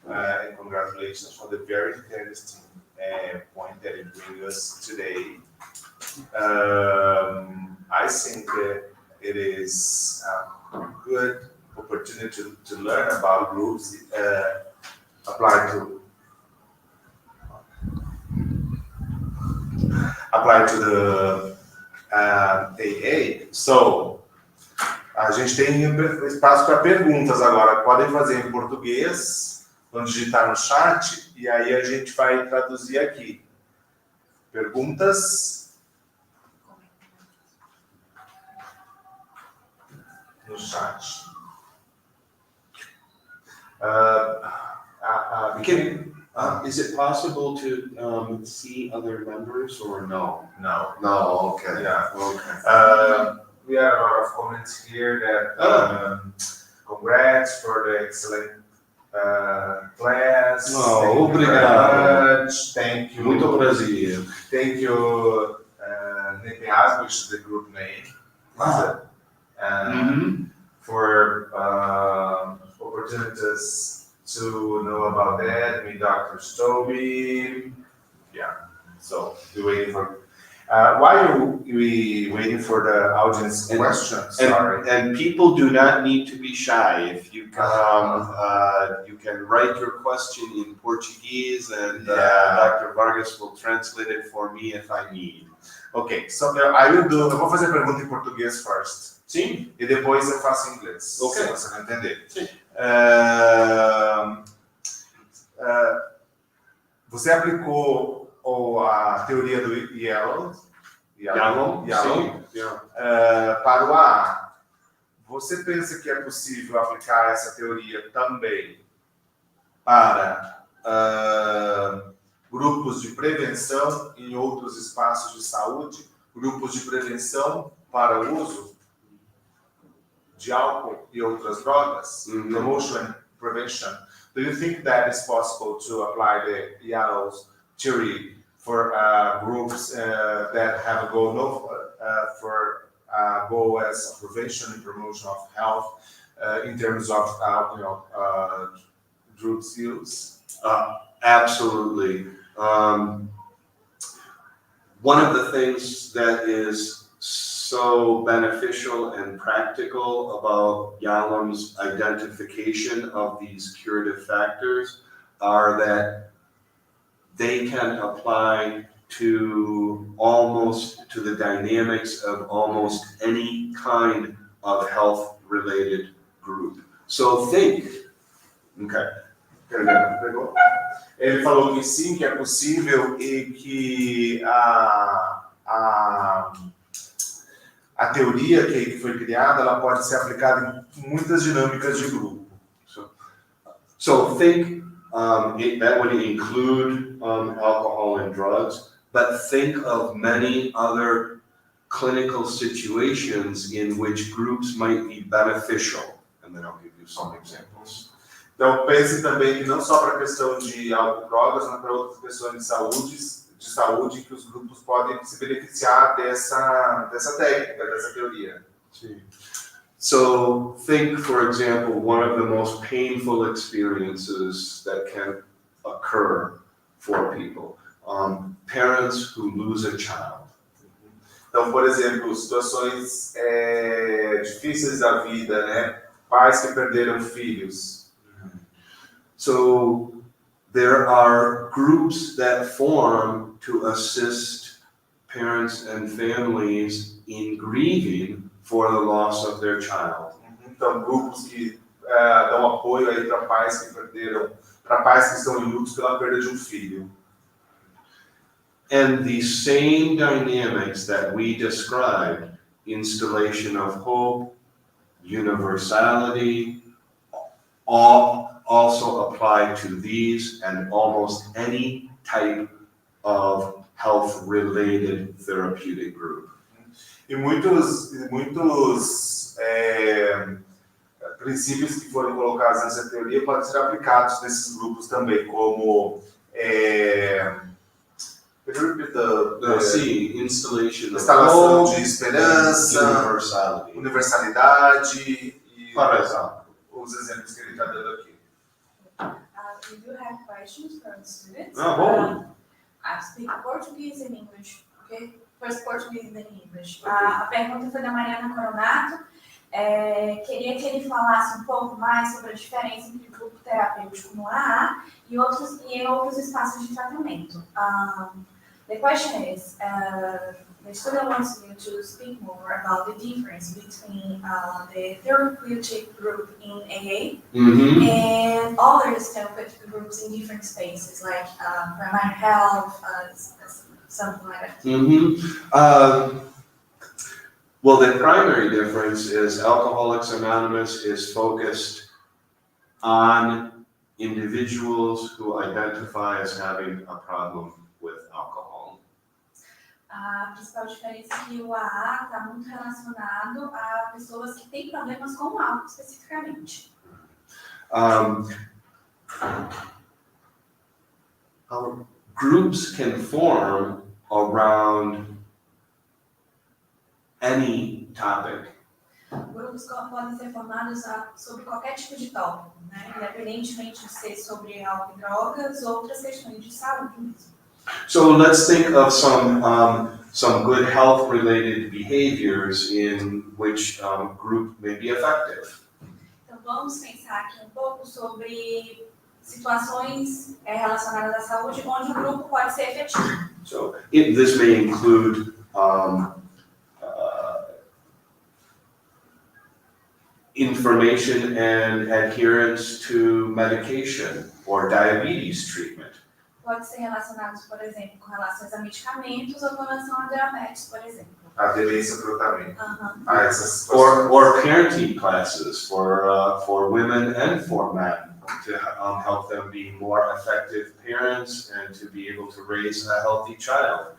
[SPEAKER 1] and congratulations for the very interesting point that you bring us today. I think that it is a good opportunity to learn about groups applied to the AA. So, a gente tem espaço para perguntas agora. Podem fazer em português, quando digitar no chat, e aí a gente vai traduzir aqui. Perguntas no chat.
[SPEAKER 3] Is it possible to see other members or no?
[SPEAKER 1] No.
[SPEAKER 3] No, okay.
[SPEAKER 1] Yeah.
[SPEAKER 3] Okay.
[SPEAKER 1] We have a lot of comments here that congrats for the excellent class.
[SPEAKER 3] Oh,
[SPEAKER 1] thank you
[SPEAKER 3] obrigado.
[SPEAKER 1] very much. Thank you.
[SPEAKER 3] Muito prazer.
[SPEAKER 1] Thank you, NEPEASM, which is the group name. For opportunities to know about that. Me, Dr. Strobbe. Yeah. So we're waiting for. Why are we waiting for the audience questions? Sorry.
[SPEAKER 3] And people do not need to be shy. If you you can write your question in Portuguese, and Dr. Vargas will translate it for me if I need.
[SPEAKER 1] Ok, so eu vou fazer a pergunta em português first.
[SPEAKER 3] Sim.
[SPEAKER 1] E depois eu faço em inglês,
[SPEAKER 3] Ok.
[SPEAKER 1] se você não entender.
[SPEAKER 3] Sim.
[SPEAKER 1] Você aplicou a teoria do Yalom
[SPEAKER 3] Sim. Yeah.
[SPEAKER 1] para o AA. Você pensa que é possível aplicar essa teoria também para grupos de prevenção em outros espaços de saúde, grupos de prevenção para o uso de álcool e outras drogas, promotion and prevention? Do you think that it's possible to apply the Yalom's theory for groups that have a goal goal as prevention and promotion of health in terms of drugs use?
[SPEAKER 3] Absolutely. One of the things that is so beneficial and practical about Yalom's identification of these curative factors are that they can apply to the dynamics of almost any kind of health-related group. So think. Okay.
[SPEAKER 1] Pegou? Ele falou que sim, que é possível e que a teoria que foi criada, ela pode ser aplicada em muitas dinâmicas de grupo.
[SPEAKER 3] So think that would include alcohol and drugs, but think of many other clinical situations in which groups might be beneficial. And then I'll give you some examples.
[SPEAKER 1] Então, pense também que não só para a questão de álcool e drogas, mas para outras questões de saúde, que os grupos podem se beneficiar dessa técnica, dessa teoria.
[SPEAKER 3] Sim. So think, for example, one of the most painful experiences that can occur for people. Parents who lose a child.
[SPEAKER 1] Então, por exemplo, situações difíceis da vida, né? Pais que perderam filhos.
[SPEAKER 3] So there are groups that form to assist parents and families in grieving for the loss of their child.
[SPEAKER 1] Então, grupos que dão apoio aí para pais que perderam, para pais que estão em luto pela perda de um filho.
[SPEAKER 3] And the same dynamics that we described, installation of hope, universality, all also apply to these and almost any type of health-related therapeutic group.
[SPEAKER 1] E muitos princípios que foram colocados nessa teoria podem ser aplicados nesses grupos também, como instalação de esperança, universalidade e,
[SPEAKER 3] por exemplo,
[SPEAKER 1] os exemplos que ele está dando aqui.
[SPEAKER 2] We do have questions from students.
[SPEAKER 3] Bom.
[SPEAKER 2] I speak Portuguese and English. Okay? First Portuguese and then English. A pergunta foi da Mariana Coronato. Queria que ele falasse um pouco mais sobre a diferença entre grupo terapêutico no AA e em outros espaços de tratamento. The question is, the student wants you to speak more about the difference between the therapeutic group in AA and other therapeutic groups in different spaces, like primary health, something like that.
[SPEAKER 3] Well, the primary difference is Alcoholics Anonymous is focused on individuals who identify as having a problem with alcohol.
[SPEAKER 2] A principal diferença é que o AA está muito relacionado a pessoas que têm problemas com álcool especificamente.
[SPEAKER 3] Groups can form around any topic.
[SPEAKER 2] Grupos podem ser formados sobre qualquer tipo de tópico, né? Independentemente de ser sobre álcool e drogas ou outras questões de saúde mesmo.
[SPEAKER 3] So let's think of some good health-related behaviors in which group may be effective.
[SPEAKER 2] Então vamos pensar aqui um pouco sobre situações relacionadas à saúde onde o grupo pode ser efetivo.
[SPEAKER 3] So this may include information and adherence to medication or diabetes treatment.
[SPEAKER 2] Pode ser relacionados, por exemplo, com relações a medicamentos ou com relação a diabetes, por exemplo.
[SPEAKER 1] Aderência ao tratamento. Essas
[SPEAKER 3] Or
[SPEAKER 1] situações.
[SPEAKER 3] parenting classes for women and for men to help them be more effective parents and to be able to raise a healthy child.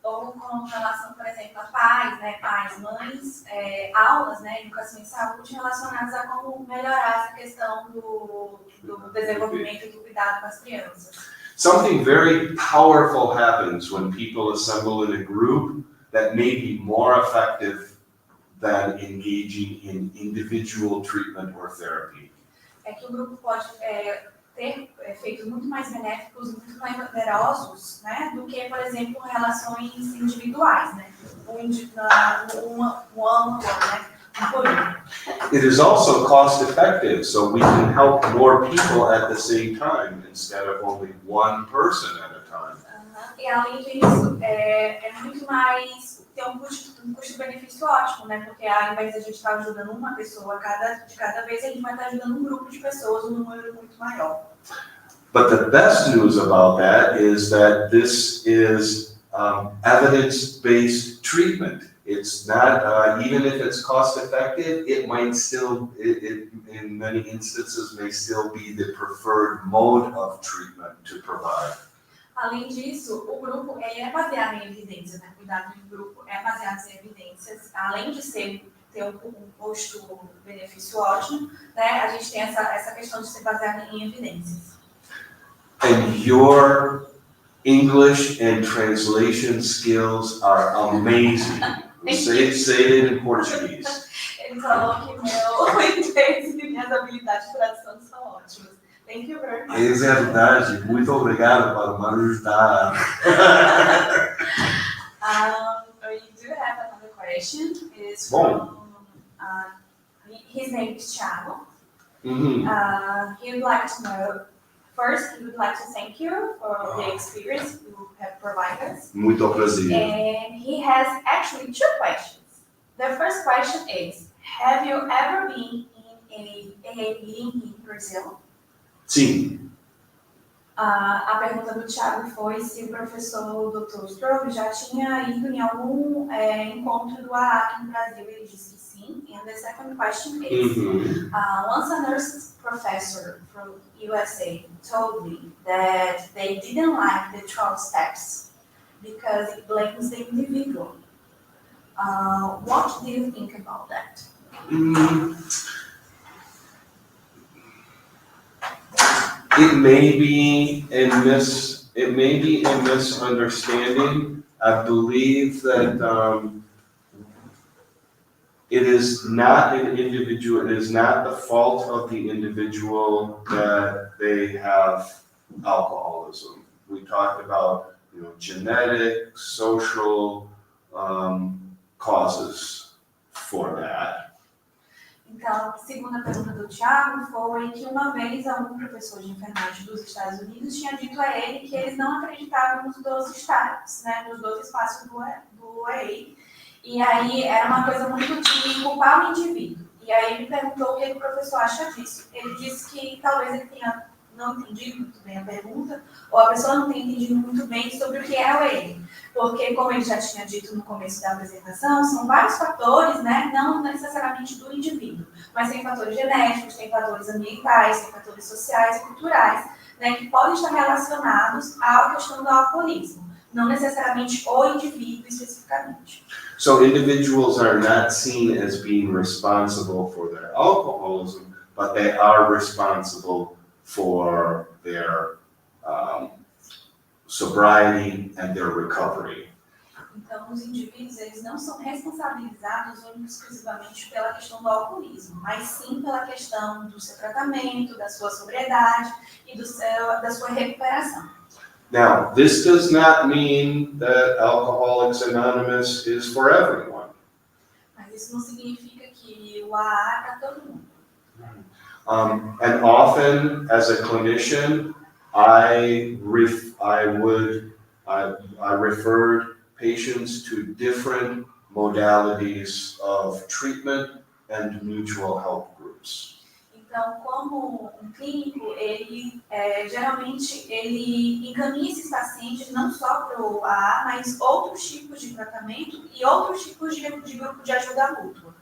[SPEAKER 2] Ou com relação, por exemplo, a pais, né, pais, mães, aulas, né, educação em saúde relacionadas a como melhorar essa questão do desenvolvimento e do cuidado com as crianças.
[SPEAKER 3] Something very powerful happens when people assemble in a group that may be more effective than engaging in individual treatment or therapy.
[SPEAKER 2] É que o grupo pode ter efeitos muito mais benéficos, muito mais poderosos, né, do que, por exemplo, relações individuais, né, um amplo, né,
[SPEAKER 3] It is also cost effective, so we can help more people at the same time instead of only one person at a time.
[SPEAKER 2] E além disso, muito mais, tem um custo-benefício ótimo, né? Porque ao invés de a gente estar ajudando uma pessoa de cada vez, a gente vai estar ajudando um grupo de pessoas, um número muito maior.
[SPEAKER 3] But the best news about that is that this is evidence-based treatment. It's not, even if it's cost-effective, it might still, in many instances, may still be the preferred mode of treatment to provide.
[SPEAKER 2] Além disso, o grupo é baseado em evidências, né? O cuidado do grupo é baseado em evidências. Além de ter um custo-benefício ótimo, né? A gente tem essa questão de ser baseado em evidências.
[SPEAKER 3] And your English and translation skills are amazing. Say it in Portuguese.
[SPEAKER 2] Ele falou que meu inglês e minhas habilidades de tradução são ótimas. Thank you very much.
[SPEAKER 3] É verdade. Muito obrigado por me ajudar.
[SPEAKER 2] We do have another question. It's from, his name is Thiago. He would like to know, first, he would like to thank you for the experience you have provided us.
[SPEAKER 3] Muito prazer.
[SPEAKER 2] And he has actually 2 questions. The first question is, have you ever been in a AA meeting in Brazil?
[SPEAKER 3] Sim.
[SPEAKER 2] A pergunta do Thiago foi se o professor Dr. Strobbe já tinha ido em algum encontro do AA aqui no Brasil. Ele disse que sim. And the second question is, once a nurse professor from USA told me that they didn't like the 12 steps because it blames the individual. What do you think about that?
[SPEAKER 3] It may be a misunderstanding. I believe that it is not an individual. It is not the fault of the individual that they have alcoholism. We talked about, genetic, social causes for that.
[SPEAKER 2] Então, segundo a pergunta do Thiago, foi que uma vez um professor de enfermagem dos Estados Unidos tinha dito a ele que eles não acreditavam nos 12 steps, né, nos 12 passos do AA. E aí era uma coisa muito de culpar o indivíduo. E aí ele perguntou o que o professor acha disso. Ele disse que talvez ele tenha não entendido muito bem a pergunta, ou a pessoa não tenha entendido muito bem sobre o que é o AA. Porque, como ele já tinha dito no começo da apresentação, são vários fatores, né, não necessariamente do indivíduo, mas tem fatores genéticos, tem fatores ambientais, tem fatores sociais e culturais, né, que podem estar relacionados à questão do alcoolismo, não necessariamente o indivíduo especificamente.
[SPEAKER 3] So individuals are not seen as being responsible for their alcoholism, but they are responsible for their sobriety and their recovery.
[SPEAKER 2] Então, os indivíduos, eles não são responsabilizados única e exclusivamente pela questão do alcoolismo, mas sim pela questão do seu tratamento, da sua sobriedade e da sua recuperação.
[SPEAKER 3] Now, this does not mean that Alcoholics Anonymous is for everyone.
[SPEAKER 2] Mas isso não significa que o AA é para todo mundo.
[SPEAKER 3] And often, as a clinician, I referred patients to different modalities of treatment and mutual help groups.
[SPEAKER 2] Então, como um clínico, ele geralmente ele encaminha esses pacientes não só para o AA, mas outros tipos de tratamento e outros tipos de grupo de ajuda mútua.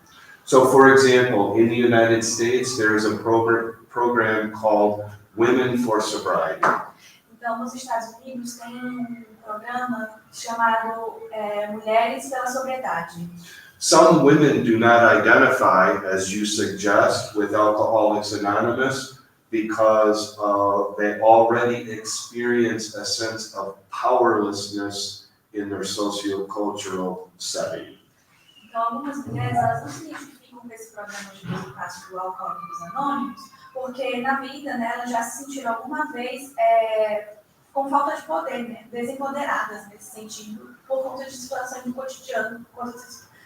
[SPEAKER 3] So, for example, in the United States, there is a program called Women for Sobriety.
[SPEAKER 2] Então, nos Estados Unidos tem um programa chamado Mulheres pela Sobriedade.
[SPEAKER 3] Some women do not identify, as you suggest, with Alcoholics Anonymous because they already experience a sense of powerlessness in their sociocultural setting.
[SPEAKER 2] Então, algumas mulheres elas não se identificam com esse programa de resgate do Alcoólicos Anônimos, porque na vida, né, elas já se sentiram alguma vez com falta de poder, né, desempoderadas nesse sentido, por conta de situações do cotidiano, por conta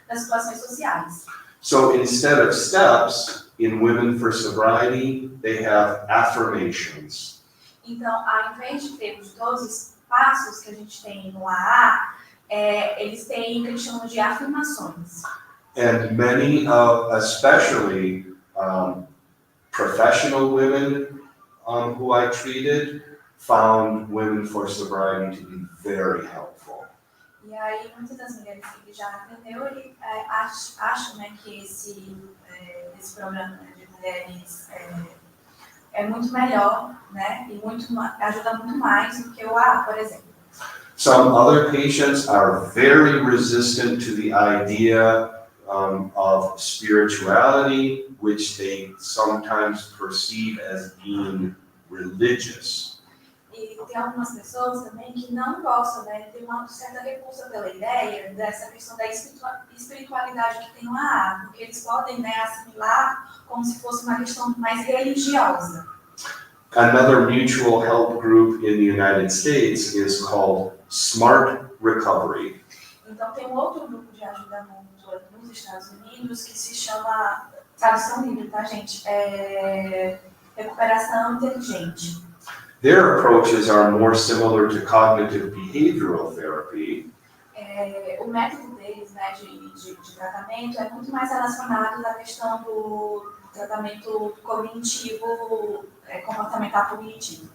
[SPEAKER 2] das situações sociais.
[SPEAKER 3] So instead of steps in Women for Sobriety, they have affirmations.
[SPEAKER 2] Então, ao invés de termos todos os passos que a gente tem no AA, eles têm o que eles chamam de afirmações.
[SPEAKER 3] And many of, especially professional women who I treated, found Women for Sobriety to be very helpful.
[SPEAKER 2] E aí, muitas das mulheres que já atendeu, acham, né, que esse programa de mulheres é muito melhor, né, e ajuda muito mais do que o AA, por exemplo.
[SPEAKER 3] Some other patients are very resistant to the idea of spirituality, which they sometimes perceive as being religious.
[SPEAKER 2] E tem algumas pessoas também que não gostam, né, tem uma certa repulsa pela ideia dessa questão da espiritualidade que tem no AA, porque eles podem, né, assimilar como se fosse uma questão mais religiosa.
[SPEAKER 3] Another mutual help group in the United States is called Smart Recovery.
[SPEAKER 2] Então tem um outro grupo de ajuda mútua nos Estados Unidos que se chama, tradução livre, tá, gente? Recuperação inteligente.
[SPEAKER 3] Their approaches are more similar to cognitive behavioral therapy.
[SPEAKER 2] O método deles, né, de tratamento é muito mais relacionado à questão do tratamento cognitivo, comportamental cognitivo.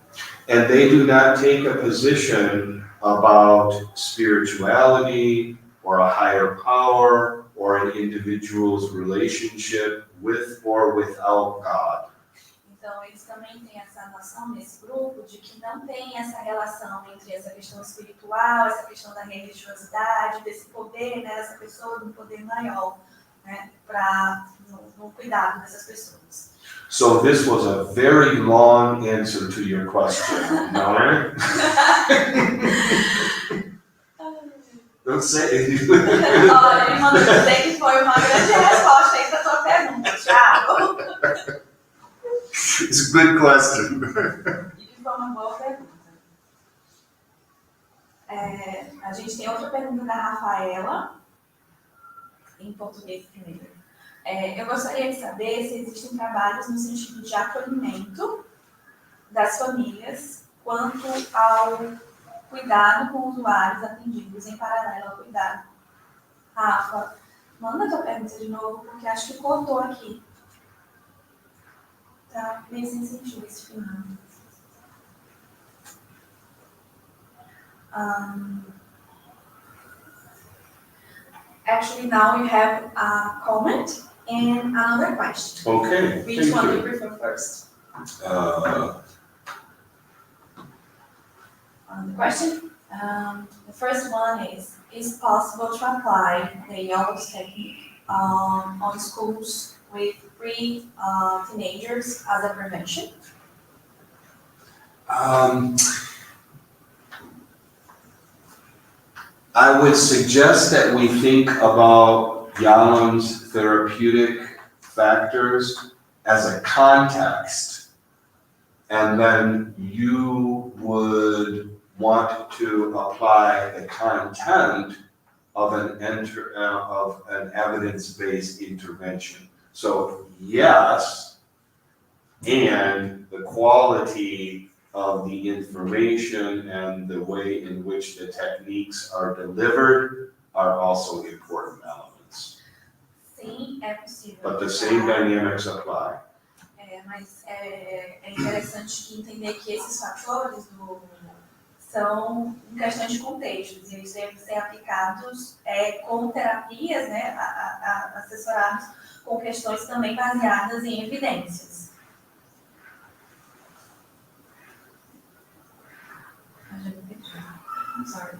[SPEAKER 3] And they do not take a position about spirituality or a higher power or an individual's relationship with or without God.
[SPEAKER 2] Então, eles também têm essa noção nesse grupo de que não tem essa relação entre essa questão espiritual, essa questão da religiosidade, desse poder, né, dessa pessoa, um poder maior, né, no cuidado dessas pessoas.
[SPEAKER 3] So this was a very long answer to your question, não é? Don't say it.
[SPEAKER 2] Olha, ele mandou dizer que foi uma grande resposta aí para a sua pergunta, Thiago.
[SPEAKER 1] It's a good question.
[SPEAKER 2] E que foi uma boa pergunta. A gente tem outra pergunta da Rafaela, em português primeiro. Eu gostaria de saber se existem trabalhos no sentido de acolhimento das famílias quanto ao cuidado com usuários atendidos em paralelo ao cuidado. Rafa, manda a tua pergunta de novo, porque acho que cortou aqui. Tá meio sem sentido esse final. Actually, now you have a comment and another question.
[SPEAKER 3] Okay.
[SPEAKER 2] Which one do you prefer first? The question? The first one is it possible to apply the Yalom technique on schools with teenagers as a prevention?
[SPEAKER 3] I would suggest that we think about Yalom's therapeutic factors as a context, and then you would want to apply the content of an evidence-based intervention. So yes, and the quality of the information and the way in which the techniques are delivered are also important elements.
[SPEAKER 2] Sim, é possível.
[SPEAKER 3] But the same dynamics apply.
[SPEAKER 2] Mas é interessante entender que esses fatores são questões de contextos, e eles devem ser aplicados com terapias, né, assessorados com questões também baseadas em evidências. I'm sorry.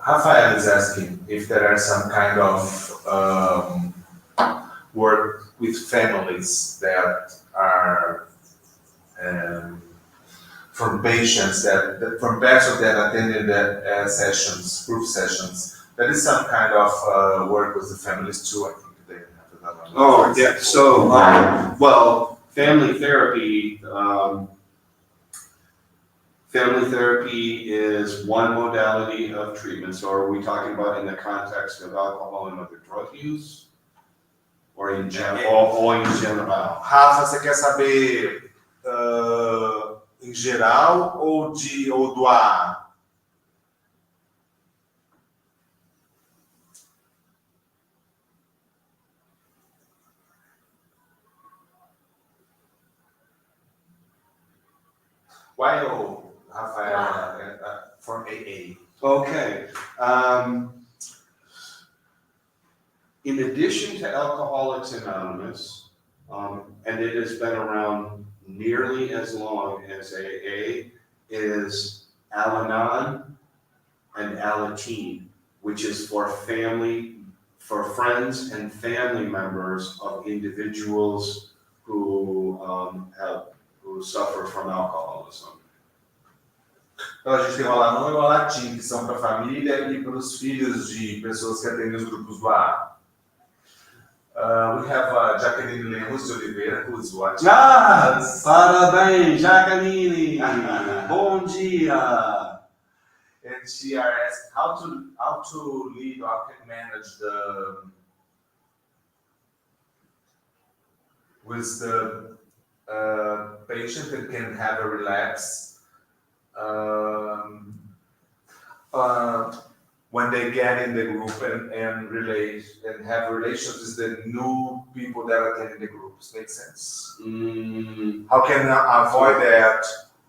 [SPEAKER 1] Rafael is asking if there are some kind of work with families that are from patients from persons that attended the sessions, group sessions. There is some kind of work with the families too. I think they have that one.
[SPEAKER 3] Oh, yeah. So, well, family therapy. Family therapy is one modality of treatment. So, are we talking about in the context of alcohol and other drug use, or in general? Ou em general?
[SPEAKER 1] Rafa, você quer saber em geral ou do AA? Why Rafael from AA?
[SPEAKER 3] Okay. In addition to Alcoholics Anonymous, and it has been around nearly as long as AA, is Al-Anon and Alateen, which is for friends and family members of individuals who suffer from alcoholism.
[SPEAKER 1] Então a gente tem o Alanon e o Alateen, que são para a família e para os filhos de pessoas que atendem os grupos do AA. We have Jaqueline Lemos de Oliveira, who is watching.
[SPEAKER 3] Parabéns, Jaqueline! Bom dia!
[SPEAKER 1] And she asked how to lead or can manage with the patient that can have a relapse when they get in the group and relate and have relations with the new people that are attending the groups. Makes sense? How can I avoid that?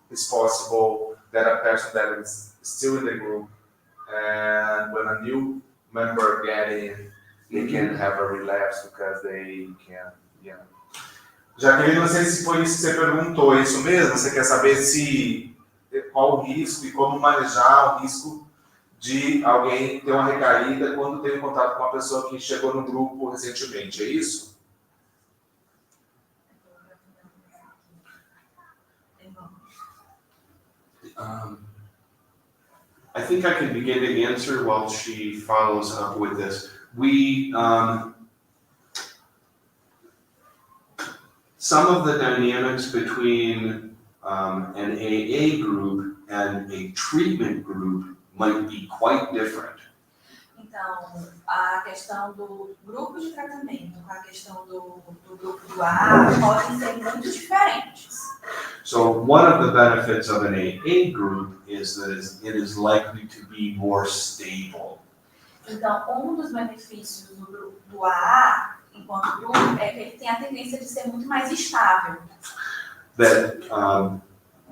[SPEAKER 1] It's possible that a person that is still in the group and when a new member get in, they can have a relapse because they can, Jaqueline, não sei se foi isso que você perguntou, é isso mesmo? Você quer saber qual o risco e como manejar o risco de alguém ter uma recaída quando tem contato com uma pessoa que chegou no grupo recentemente, é isso?
[SPEAKER 3] I think I can begin to answer while she follows up with this. Some of the dynamics between an AA group and a treatment group might be quite different.
[SPEAKER 2] Então, a questão do grupo de tratamento com a questão do grupo do AA podem ser muito diferentes.
[SPEAKER 3] So one of the benefits of an AA group is that it is likely to be more stable.
[SPEAKER 2] Então, dos benefícios do grupo do AA, enquanto grupo, é que ele tem a tendência de ser muito mais estável.
[SPEAKER 3] That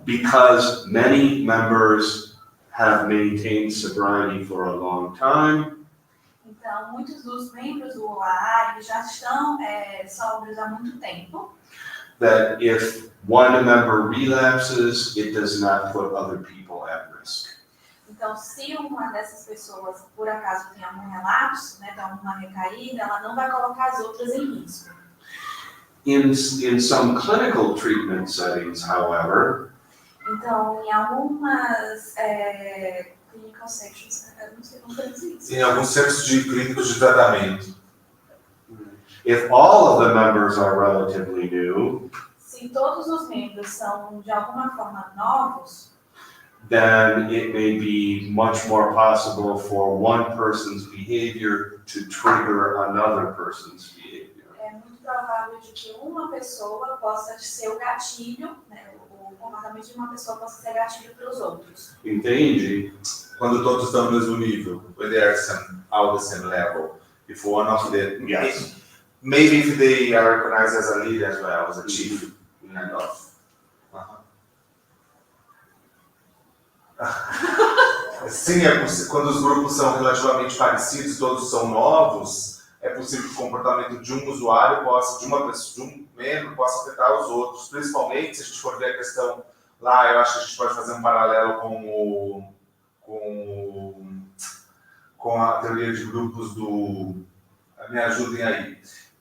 [SPEAKER 3] because many members have maintained sobriety for a long time.
[SPEAKER 2] Então, muitos dos membros do AA eles já estão sóbrios há muito tempo.
[SPEAKER 3] That if one member relapses, it does not put other people at risk.
[SPEAKER 2] Então, se uma dessas pessoas, por acaso, tem algum relapso, né, tem alguma recaída, ela não vai colocar as outras em risco.
[SPEAKER 3] In some clinical treatment settings, however,
[SPEAKER 2] Então, em algumas clinical sections, eu não sei como traduzir isso.
[SPEAKER 1] Em alguns centros de clínicos de tratamento,
[SPEAKER 3] if all of the members are relatively new,
[SPEAKER 2] se todos os membros são, de alguma forma, novos,
[SPEAKER 3] then it may be much more possible for one person's behavior to trigger another person's behavior.
[SPEAKER 2] é muito provável de que uma pessoa possa ser o gatilho, né, o comportamento de uma pessoa possa ser gatilho para os outros.
[SPEAKER 3] Entende?
[SPEAKER 1] quando todos estão no mesmo nível, when they are all the same level. If one of the,
[SPEAKER 3] Yes.
[SPEAKER 1] maybe if they are recognized as a leader as well, as a chief, kind of. Sim, é possível, quando os grupos são relativamente parecidos, todos são novos, é possível que o comportamento de um usuário possa, de uma pessoa, de um membro, possa afetar os outros. Principalmente se a gente for ver a questão lá, eu acho que a gente pode fazer um paralelo com a teoria de grupos do... Me ajudem aí.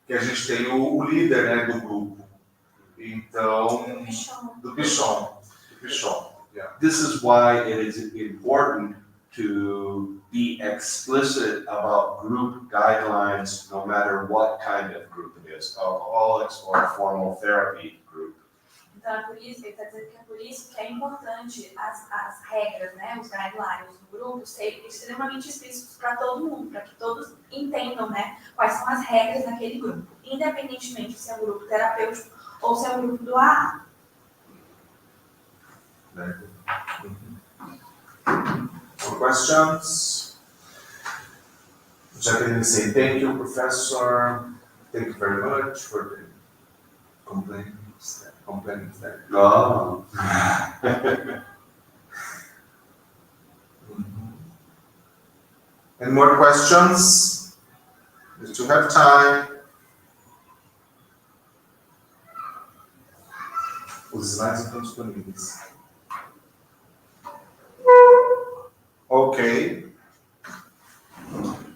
[SPEAKER 1] Que a gente tem o líder, né, do grupo. Então... Do Pichon. Yeah.
[SPEAKER 3] This is why it is important to be explicit about group guidelines, no matter what kind of group it is, alcoholics or a formal therapy group.
[SPEAKER 2] Então, é por isso, ele está dizendo que é por isso que é importante as regras, né, os guidelines do grupo serem extremamente explícitos para todo mundo, para que todos entendam, né, quais são as regras daquele grupo, independentemente se é um grupo terapêutico ou se é um grupo do AA.
[SPEAKER 1] More questions? Jacqueline say thank you, Professor. Thank you very much for the complaints there.
[SPEAKER 3] Oh.
[SPEAKER 1] Any more questions? We still have time. Os slides estão disponíveis. Ok.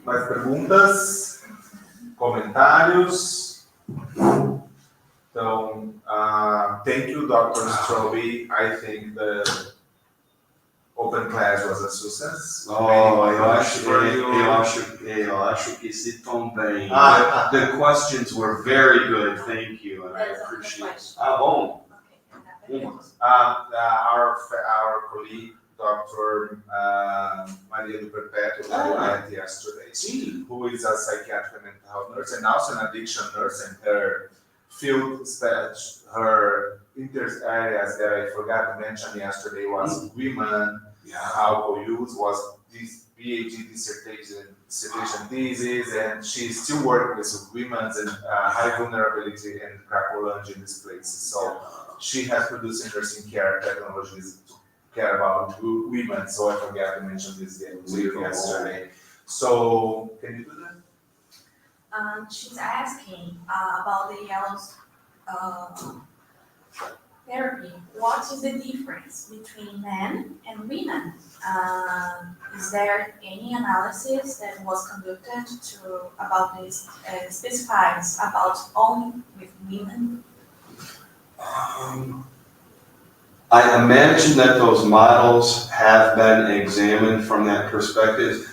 [SPEAKER 1] Mais perguntas? Comentários? Então, thank you, Dr. Strobbe. I think the open class was a success.
[SPEAKER 3] Oh, eu acho que se também. The questions were very good, thank you, and I appreciate it. Bom.
[SPEAKER 1] Our colleague, Dr. Maria do Perpétuo, who I met yesterday, who is a psychiatric and mental health nurse and also an addiction nurse, and her field, her interest areas that I forgot to mention yesterday was women, alcohol use, was this PhD dissertation thesis, and she's still working with women and high vulnerability and cracolunge in these places. So she has produced interesting care technologies to care about women, so I forgot to mention this yesterday. So, can you do that?
[SPEAKER 2] She's asking about the Yalom's therapy. What is the difference between men and women? Is there any analysis that was conducted about this specifies about only with women?
[SPEAKER 3] I imagine that those models have been examined from that perspective.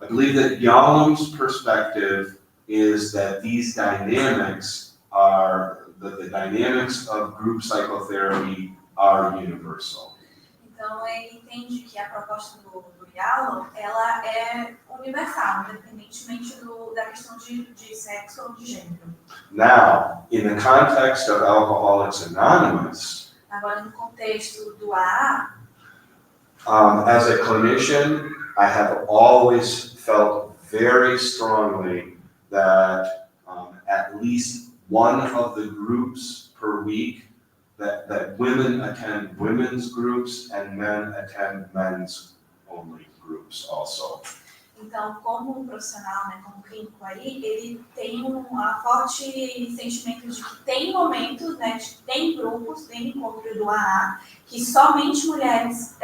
[SPEAKER 3] I believe that Yalom's perspective is that these dynamics are, that the dynamics of group psychotherapy are universal.
[SPEAKER 2] Então, ele entende que a proposta do Yalom, ela é universal, independentemente da questão de sexo ou de gênero.
[SPEAKER 3] Now, in the context of Alcoholics Anonymous,
[SPEAKER 2] agora no contexto do AA,
[SPEAKER 3] as a clinician, I have always felt very strongly that at least one of the groups per week, that women attend women's groups and men attend men's only groups also.
[SPEAKER 2] então, como profissional, né, como clínico aí, ele tem um forte sentimento de que tem momentos, né, de que tem grupos, tem encontro do AA, que somente mulheres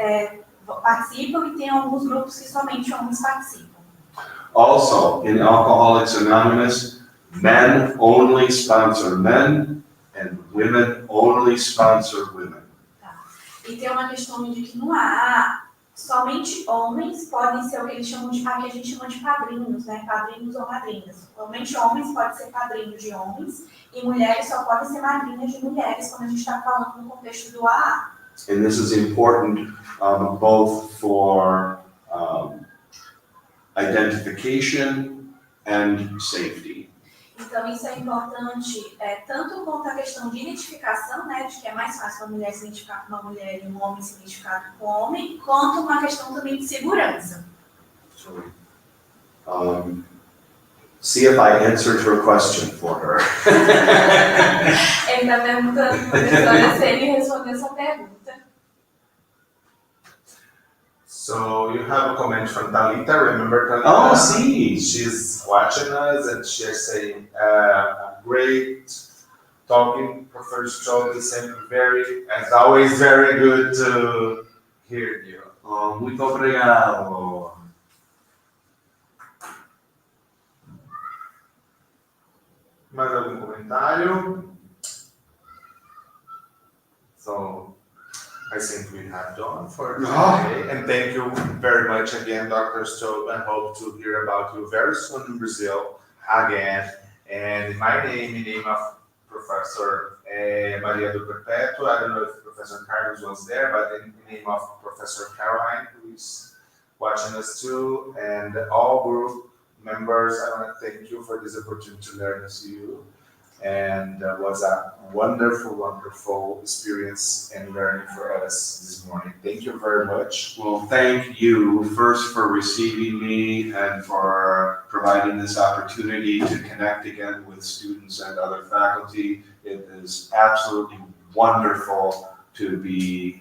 [SPEAKER 2] participam e tem alguns grupos que somente homens participam.
[SPEAKER 3] Also, in Alcoholics Anonymous, men only sponsor men and women only sponsor women.
[SPEAKER 2] Tá. E tem uma questão de que no AA, somente homens podem ser o que eles chamam de, aqui a gente chama de padrinhos, né? Padrinhos ou madrinhas. Somente homens podem ser padrinhos de homens e mulheres só podem ser madrinhas de mulheres quando a gente está falando no contexto do AA.
[SPEAKER 3] And this is important both for identification and safety.
[SPEAKER 2] Então, isso é importante, tanto quanto a questão de identificação, né, de que é mais fácil uma mulher se identificar com uma mulher e um homem se identificar com um homem, quanto uma questão também de segurança.
[SPEAKER 3] See if I answered her question for her.
[SPEAKER 2] Ele está perguntando para a professora se ele respondeu essa pergunta.
[SPEAKER 1] So you have a comment from Talita. Remember Talita?
[SPEAKER 3] Oh, sim.
[SPEAKER 1] She's watching us and she's saying, great talking, Professor Strobbe, as always, very good to hear you.
[SPEAKER 3] Oh, muito obrigado.
[SPEAKER 1] Mais algum comentário? So, I think we have done for today. And thank you very much again, Dr. Strobbe. I hope to hear about you very soon in Brazil again. And in my name of Professor Maria do Perpétuo, I don't know if Professor Carlos was there, but in the name of Professor Caroline, who is watching us too, and all group members, I want to thank you for this opportunity to learn with you. And was a wonderful, wonderful experience and learning for us this morning. Thank you very much.
[SPEAKER 3] Well, thank you first for receiving me and for providing this opportunity to connect again with students and other faculty. It is absolutely wonderful to be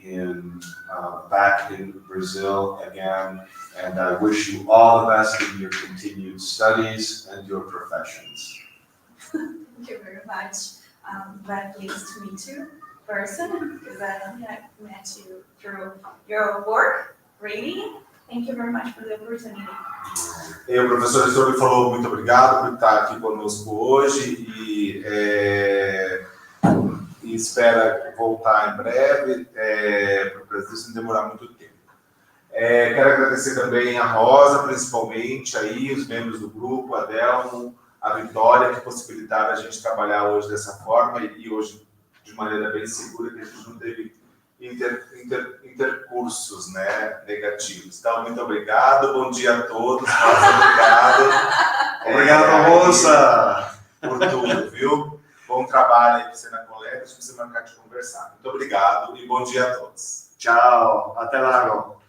[SPEAKER 3] back in Brazil again, and I wish you all the best in your continued studies and your professions.
[SPEAKER 2] Thank you very much. Very pleased to meet you in person, because I met you through your work, really. Thank you very much for the opportunity.
[SPEAKER 1] O professor Strobbe falou muito obrigado por estar aqui conosco hoje e espera voltar em breve para o Brasil sem demorar muito tempo. Quero agradecer também a Rosa, principalmente, aí, os membros do grupo, a Delmo, a Vitória, que possibilitaram a gente trabalhar hoje dessa forma e hoje de maneira bem segura, que a gente não teve intercursos, né, negativos. Então, muito obrigado, bom dia a todos, obrigado.
[SPEAKER 3] Obrigado, moça!
[SPEAKER 1] Por tudo, viu? Bom trabalho aí para você na colega, a gente precisa marcar de conversar. Muito obrigado e bom dia a todos.
[SPEAKER 3] Tchau, até logo.